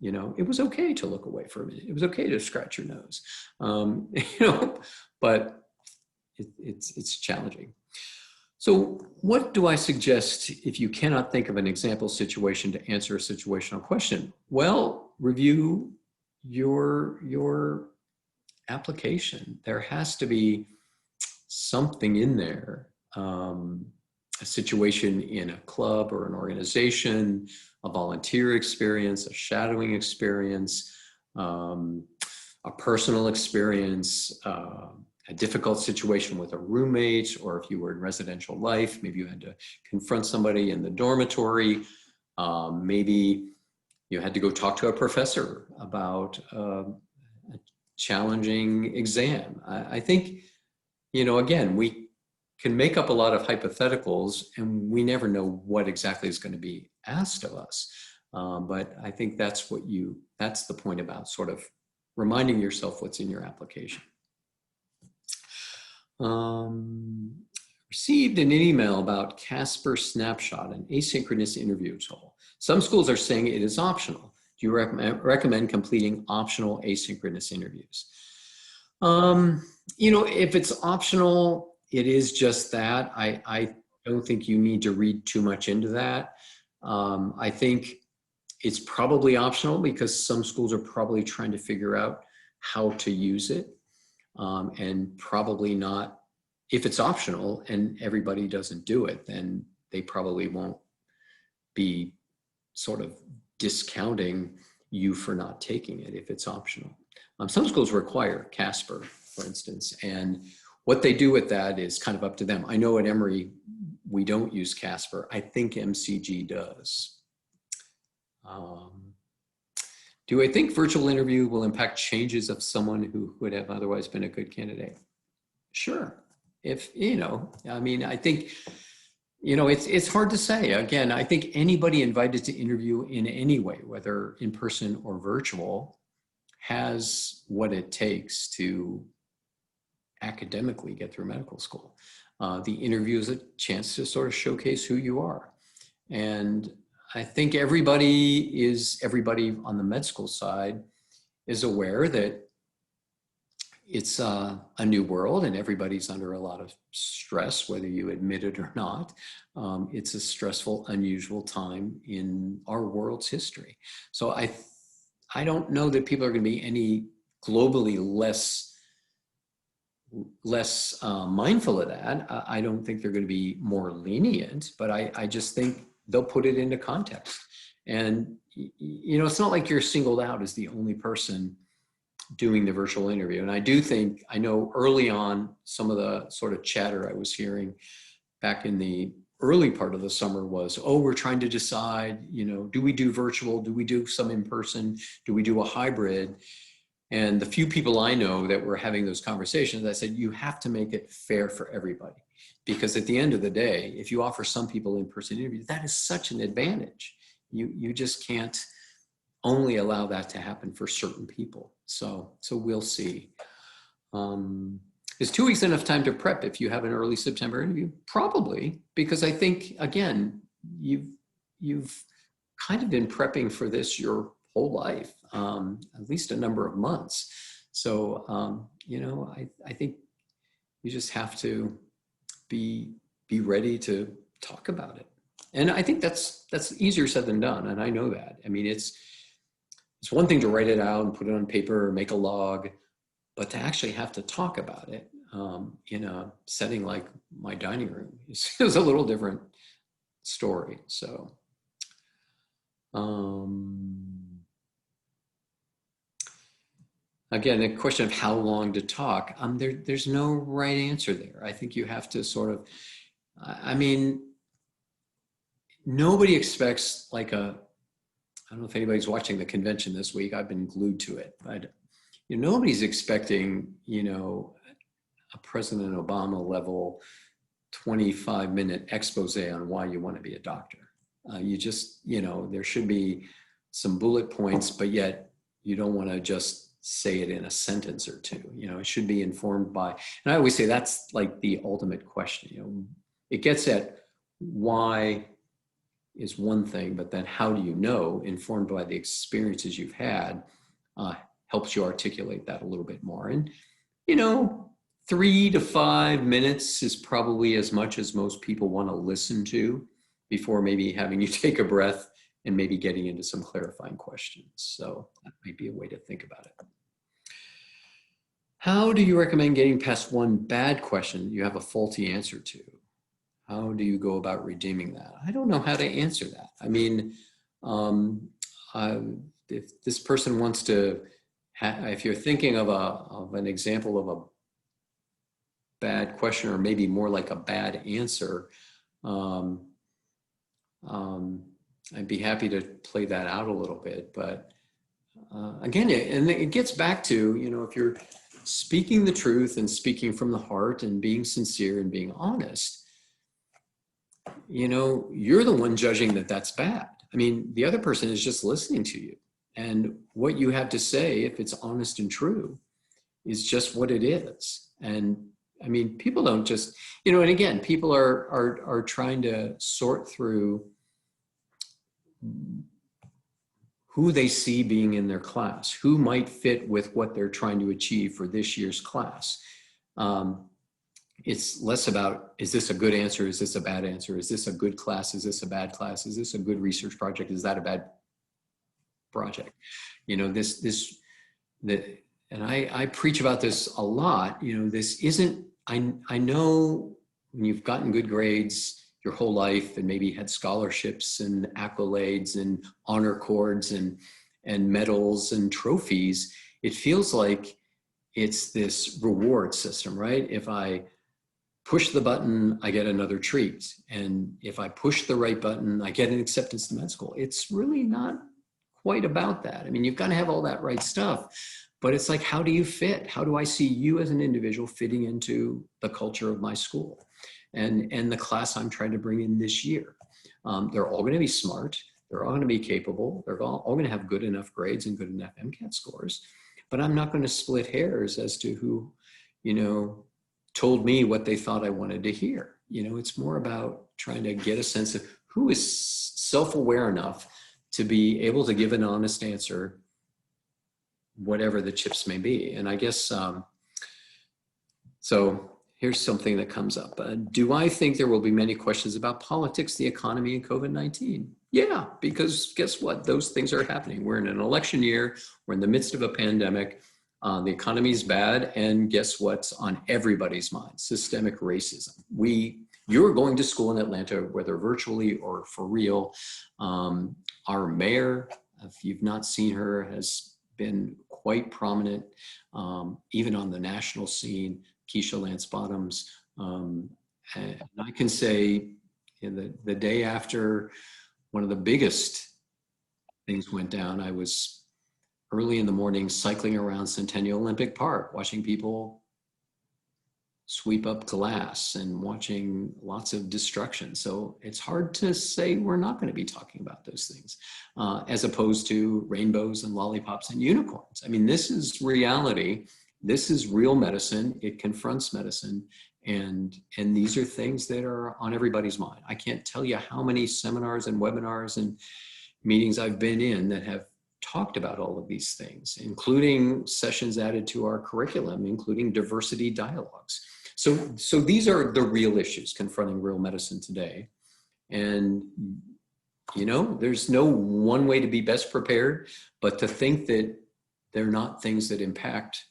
You know, it was okay to look away for a minute. It was okay to scratch your nose, you know, but it's challenging. So what do I suggest if you cannot think of an example situation to answer a situational question? Well, review your application. There has to be something in there, a situation in a club or an organization, a volunteer experience, a shadowing experience, a personal experience, a difficult situation with a roommate, or if you were in residential life, maybe you had to confront somebody in the dormitory. Maybe you had to go talk to a professor about a challenging exam. I think, you know, again, we can make up a lot of hypotheticals, and we never know what exactly is going to be asked of us. But I think that's the point about sort of reminding yourself what's in your application. Received an email about Casper Snapshot, an asynchronous interview tool. Some schools are saying it is optional. Do you recommend completing optional asynchronous interviews? You know, if it's optional, it is just that. I don't think you need to read too much into that. I think it's probably optional because some schools are probably trying to figure out how to use it, and probably not, if it's optional and everybody doesn't do it, then they probably won't be sort of discounting you for not taking it if it's optional. Some schools require Casper, for instance, and what they do with that is kind of up to them. I know at Emory, we don't use Casper. I think MCG does. Do I think virtual interview will impact changes of someone who would have otherwise been a good candidate? Sure. If, I mean, I think, it's hard to say. Again, I think anybody invited to interview in any way, whether in person or virtual, has what it takes to academically get through medical school. The interview is a chance to sort of showcase who you are. And I think everybody on the med school side is aware that it's a new world and everybody's under a lot of stress, whether you admit it or not. It's a stressful, unusual time in our world's history. So I don't know that people are going to be any globally less mindful of that. I don't think they're going to be more lenient, but I just think they'll put it into context. And, it's not like you're singled out as the only person doing the virtual interview. And I know early on, some of the sort of chatter I was hearing back in the early part of the summer was, we're trying to decide, do we do virtual? Do we do some in person? Do we do a hybrid? And the few people I know that were having those conversations, I said, you have to make it fair for everybody. Because at the end of the day, if you offer some people in-person interviews, that is such an advantage. You just can't only allow that to happen for certain people. So we'll see. Is 2 weeks enough time to prep if you have an early September interview? Probably, because I think, again, you've kind of been prepping for this your whole life, at least a number of months. So, I think you just have to be ready to talk about it. And I think that's easier said than done. And I know that. I mean, it's one thing to write it out and put it on paper or make a log, but to actually have to talk about it in a setting like my dining room is a little different story. So, again, the question of how long to talk, there's no right answer there. I think you have to sort of, nobody expects I don't know if anybody's watching the convention this week. I've been glued to it, but nobody's expecting, a President Obama level 25-minute expose on why you want to be a doctor. You just, there should be some bullet points, but yet you don't want to just say it in a sentence or two. It should be informed by, and I always say that's like the ultimate question. It gets at why is one thing, but then how do you know, informed by the experiences you've had, helps you articulate that a little bit more. And, 3 to 5 minutes is probably as much as most people want to listen to before maybe having you take a breath and maybe getting into some clarifying questions. So that might be a way to think about it. How do you recommend getting past one bad question you have a faulty answer to? How do you go about redeeming that? I don't know how to answer that. I mean, if this person wants to, if you're thinking of an example of a bad question, or maybe more like a bad answer, I'd be happy to play that out a little bit. But again, it gets back to, if you're speaking the truth and speaking from the heart and being sincere and being honest, you're the one judging that that's bad. I mean, the other person is just listening to you. And what you have to say, if it's honest and true, is just what it is. And I mean, people don't just, and again, people are trying to sort through who they see being in their class, who might fit with what they're trying to achieve for this year's class. It's less about, is this a good answer? Is this a bad answer? Is this a good class? Is this a bad class? Is this a good research project? Is that a bad project? And I preach about this a lot. This isn't, I know when you've gotten good grades your whole life and maybe had scholarships and accolades and honor cords and medals and trophies, it feels like it's this reward system, right? If I push the button, I get another treat. And if I push the right button, I get an acceptance to med school. It's really not quite about that. I mean, you've got to have all that right stuff, but it's like, how do you fit? How do I see you as an individual fitting into the culture of my school and the class I'm trying to bring in this year? They're all going to be smart. They're all going to be capable. They're all going to have good enough grades and good enough MCAT scores. But I'm not going to split hairs as to who, told me what they thought I wanted to hear. It's more about trying to get a sense of who is self-aware enough to be able to give an honest answer, whatever the chips may be. And I guess, so here's something that comes up. Do I think there will be many questions about politics, the economy, and COVID-19? Yeah, because guess what? Those things are happening. We're in an election year. We're in the midst of a pandemic. The economy is bad. And guess what's on everybody's mind? Systemic racism. You're going to school in Atlanta, whether virtually or for real. Our mayor, if you've not seen her, has been quite prominent, even on the national scene. Keisha Lance Bottoms. And I can say the day after one of the biggest things went down, I was early in the morning cycling around Centennial Olympic Park, watching people sweep up glass and watching lots of destruction. So it's hard to say we're not going to be talking about those things, as opposed to rainbows and lollipops and unicorns. I mean, this is reality. This is real medicine. It confronts medicine. And these are things that are on everybody's mind. I can't tell you how many seminars and webinars and meetings I've been in that have talked about all of these things, including sessions added to our curriculum, including diversity dialogues. So these are the real issues confronting real medicine today. And, there's no one way to be best prepared, but to think that they're not things that impact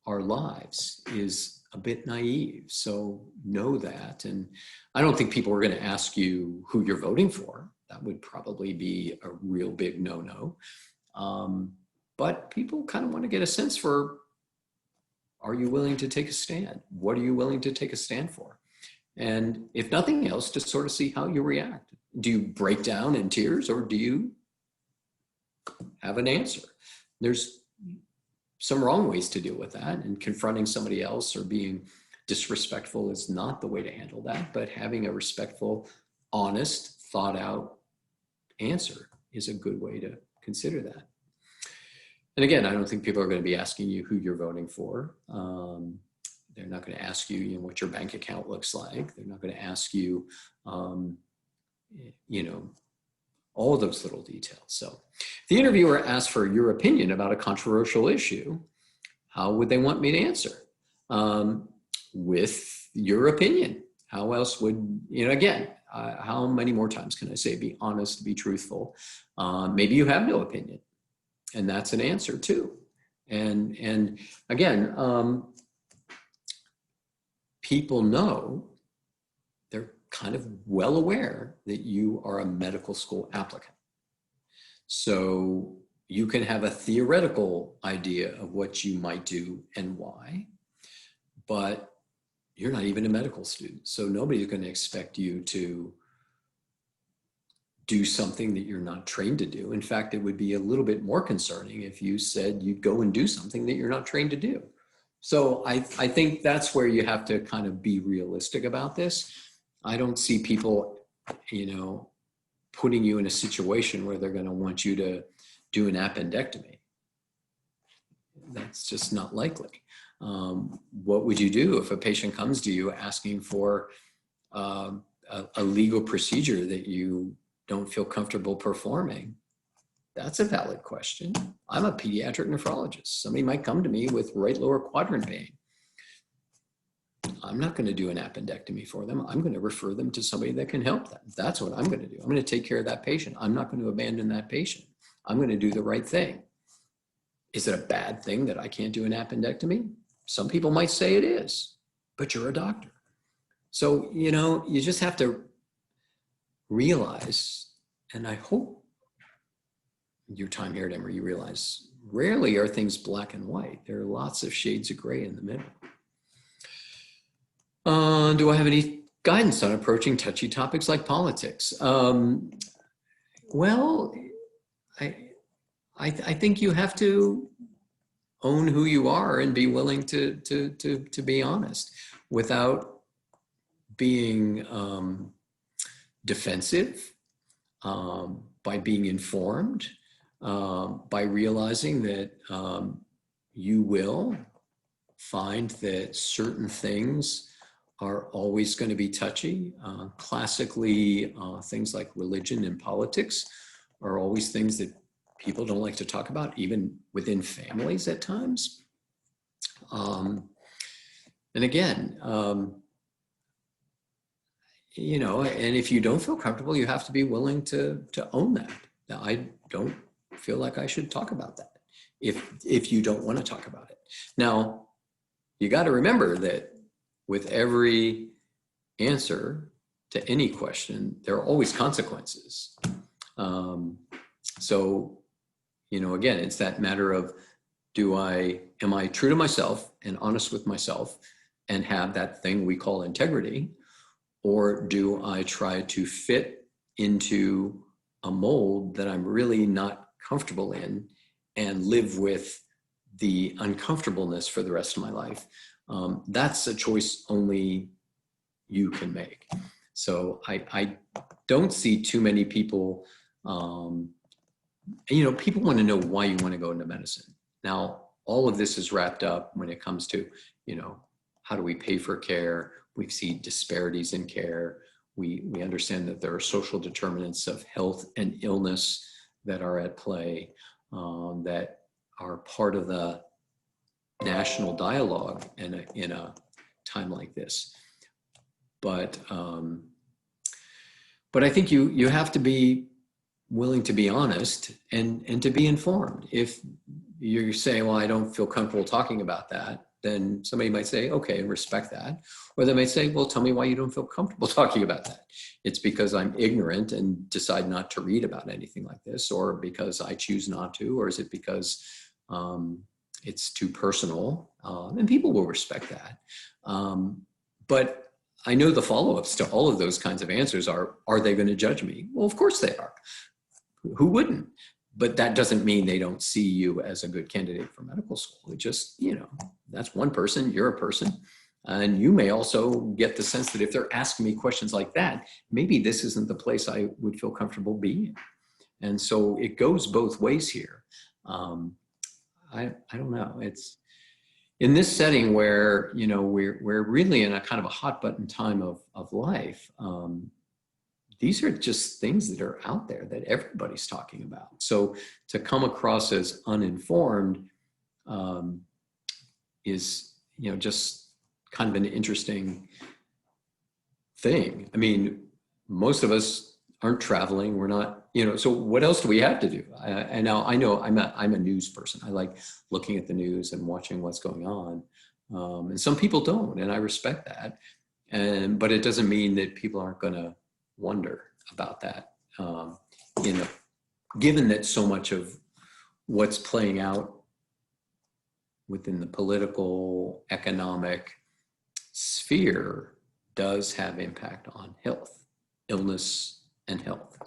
our lives is a bit naive. So know that. And I don't think people are going to ask you who you're voting for. That would probably be a real big no-no. But people kind of want to get a sense for, are you willing to take a stand? What are you willing to take a stand for? And if nothing else, to sort of see how you react. Do you break down in tears, or do you have an answer? There's some wrong ways to deal with that, and confronting somebody else or being disrespectful is not the way to handle that, but having a respectful, honest, thought out answer is a good way to consider that. And again, I don't think people are going to be asking you who you're voting for. They're not going to ask you, what your bank account looks like. They're not going to ask you, all of those little details. So if the interviewer asks for your opinion about a controversial issue, how would they want me to answer? With your opinion. How else would, again, how many more times can I say be honest, be truthful? Maybe you have no opinion, and that's an answer too. And again, people know, they're kind of well aware that you are a medical school applicant. So you can have a theoretical idea of what you might do and why, but you're not even a medical student. So nobody's going to expect you to do something that you're not trained to do. In fact, it would be a little bit more concerning if you said you'd go and do something that you're not trained to do. So I think that's where you have to kind of be realistic about this. I don't see people, putting you in a situation where they're going to want you to do an appendectomy. That's just not likely. What would you do if a patient comes to you asking for a legal procedure that you don't feel comfortable performing? That's a valid question. I'm a pediatric nephrologist. Somebody might come to me with right lower quadrant pain. I'm not going to do an appendectomy for them. I'm going to refer them to somebody that can help them. That's what I'm going to do. I'm going to take care of that patient. I'm not going to abandon that patient. I'm going to do the right thing. Is it a bad thing that I can't do an appendectomy? Some people might say it is, but you're a doctor. So, you just have to realize, and I hope your time here at Emory, you realize rarely are things black and white. There are lots of shades of gray in the middle. Do I have any guidance on approaching touchy topics like politics? Well, I think you have to own who you are and be willing to be honest without being defensive, by being informed, by realizing that you will find that certain things are always going to be touchy. Classically, things like religion and politics are always things that people don't like to talk about, even within families at times. And again, you know, and if you don't feel comfortable, you have to be willing to own that. Now, I don't feel like I should talk about that if you don't want to talk about it. Now, you got to remember that with every answer to any question, there are always consequences. So, you know, again, it's that matter of, am I true to myself and honest with myself and have that thing we call integrity? Or do I try to fit into a mold that I'm really not comfortable in and live with the uncomfortableness for the rest of my life? That's a choice only you can make. So I don't see too many people, you know, people want to know why you want to go into medicine. Now, all of this is wrapped up when it comes to, you know, how do we pay for care? We see disparities in care. We understand that there are social determinants of health and illness that are at play, that are part of the national dialogue in a time like this. But I think you have to be willing to be honest and to be informed. If you're saying, well, I don't feel comfortable talking about that, then somebody might say, okay, respect that. Or they might say, well, tell me why you don't feel comfortable talking about that. It's because I'm ignorant and decide not to read about anything like this, or because I choose not to, or is it because it's too personal? And people will respect that. But I know the follow-ups to all of those kinds of answers are they going to judge me? Well, of course they are. Who wouldn't? But that doesn't mean they don't see you as a good candidate for medical school. It just, you know, that's one person, you're a person. And you may also get the sense that if they're asking me questions like that, maybe this isn't the place I would feel comfortable being. And so it goes both ways here. I don't know. It's in this setting where, you know, we're really in a kind of a hot button time of life. These are just things that are out there that everybody's talking about. So to come across as uninformed is, you know, just kind of an interesting thing. I mean, most of us aren't traveling. We're not, you know, so what else do we have to do? And now I know I'm a news person. I like looking at the news and watching what's going on. And some people don't, and I respect that. But it doesn't mean that people aren't going to wonder about that, you know, given that so much of what's playing out within the political, economic sphere does have impact on health, illness, and health.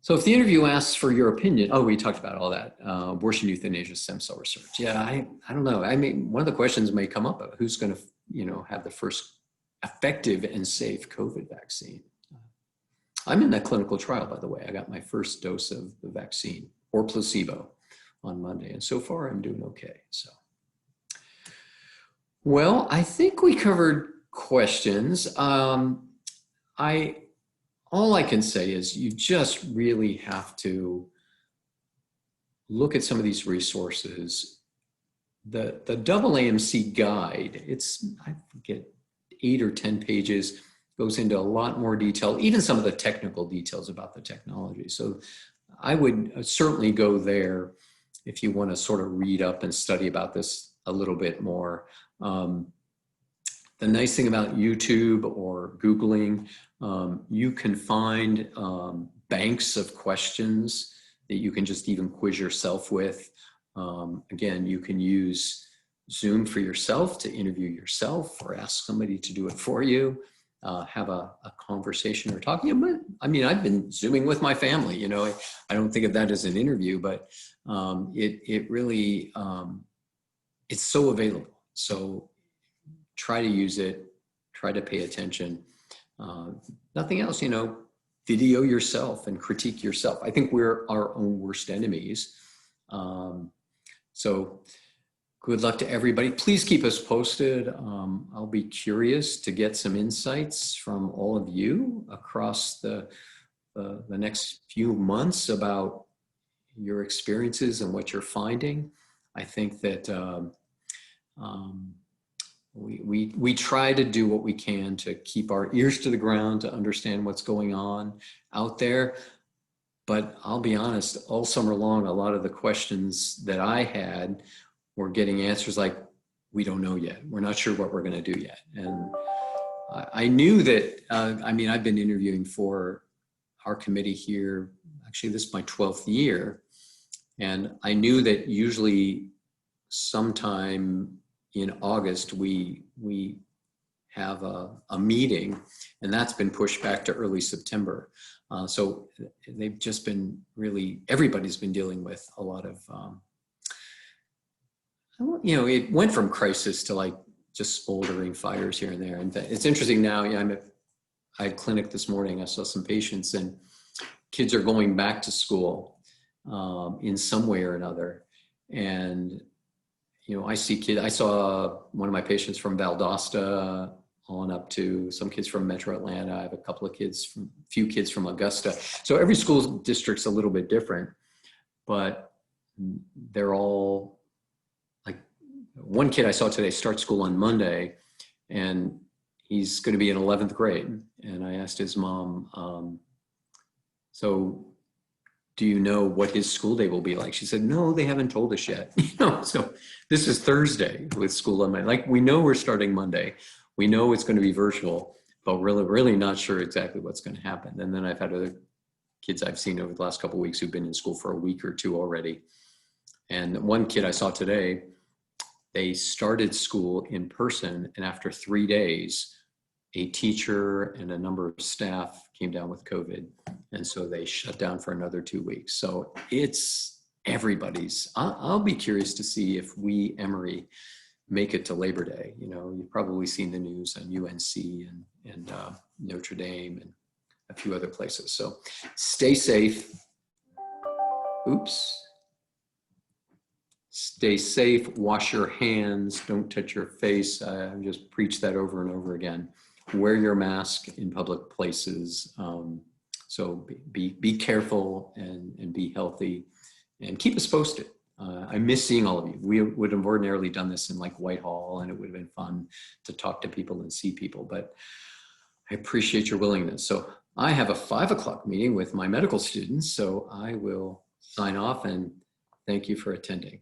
So if the interview asks for your opinion, we talked about all that, abortion, euthanasia, stem cell research. Yeah, I don't know. I mean, one of the questions may come up of who's going to, you know, have the first effective and safe COVID vaccine. I'm in that clinical trial, by the way. I got my first dose of the vaccine or placebo on Monday, and so far I'm doing okay. So, well, I think we covered questions. All I can say is you just really have to look at some of these resources. The AAMC guide, it's, I forget, 8 or 10 pages, goes into a lot more detail, even some of the technical details about the technology. So I would certainly go there if you want to sort of read up and study about this a little bit more. The nice thing about YouTube or Googling, you can find banks of questions that you can just even quiz yourself with. Again, you can use Zoom for yourself to interview yourself or ask somebody to do it for you. have a conversation or talking. But I mean, I've been Zooming with my family, you know, I don't think of that as an interview, but it really, it's so available. So try to use it, try to pay attention. Nothing else, you know, video yourself and critique yourself. I think we're our own worst enemies. So good luck to everybody. Please keep us posted. I'll be curious to get some insights from all of you across the next few months about your experiences and what you're finding. I think that we try to do what we can to keep our ears to the ground to understand what's going on out there. But I'll be honest, all summer long, a lot of the questions that I had were getting answers like, we don't know yet. We're not sure what we're going to do yet. And I knew that, I mean, I've been interviewing for our committee here. Actually, this is my 12th year. And I knew that usually sometime in August, we have a meeting, and that's been pushed back to early September. So they've just been really, everybody's been dealing with a lot of, you know, it went from crisis to like just smoldering fires here and there. And it's interesting now, you know, I had clinic this morning, I saw some patients, and kids are going back to school in some way or another. And, you know, I see kids, I saw one of my patients from Valdosta on up to some kids from Metro Atlanta. I have a couple of kids, few kids from Augusta. So every school district's a little bit different, but they're all like, one kid I saw today start school on Monday, and he's going to be in 11th grade. And I asked his mom, so do you know what his school day will be like? She said, no, they haven't told us yet. You know, so this is Thursday with school on Monday. Like, we know we're starting Monday. We know it's going to be virtual, but really not sure exactly what's going to happen. And then I've had other kids I've seen over the last couple of weeks who've been in school for a week or two already. And one kid I saw today, they started school in person, and after 3 days, a teacher and a number of staff came down with COVID. And so they shut down for another 2 weeks. So it's everybody's. I'll be curious to see if we, Emory, make it to Labor Day. You know, you've probably seen the news on UNC and Notre Dame and a few other places. So stay safe. Oops. Stay safe, wash your hands, don't touch your face. I just preach that over and over again. Wear your mask in public places. So be careful and be healthy, and keep us posted. I miss seeing all of you. We would have ordinarily done this in like Whitehall, and it would have been fun to talk to people and see people, but I appreciate your willingness. So I have a 5 o'clock meeting with my medical students, so I will sign off and thank you for attending.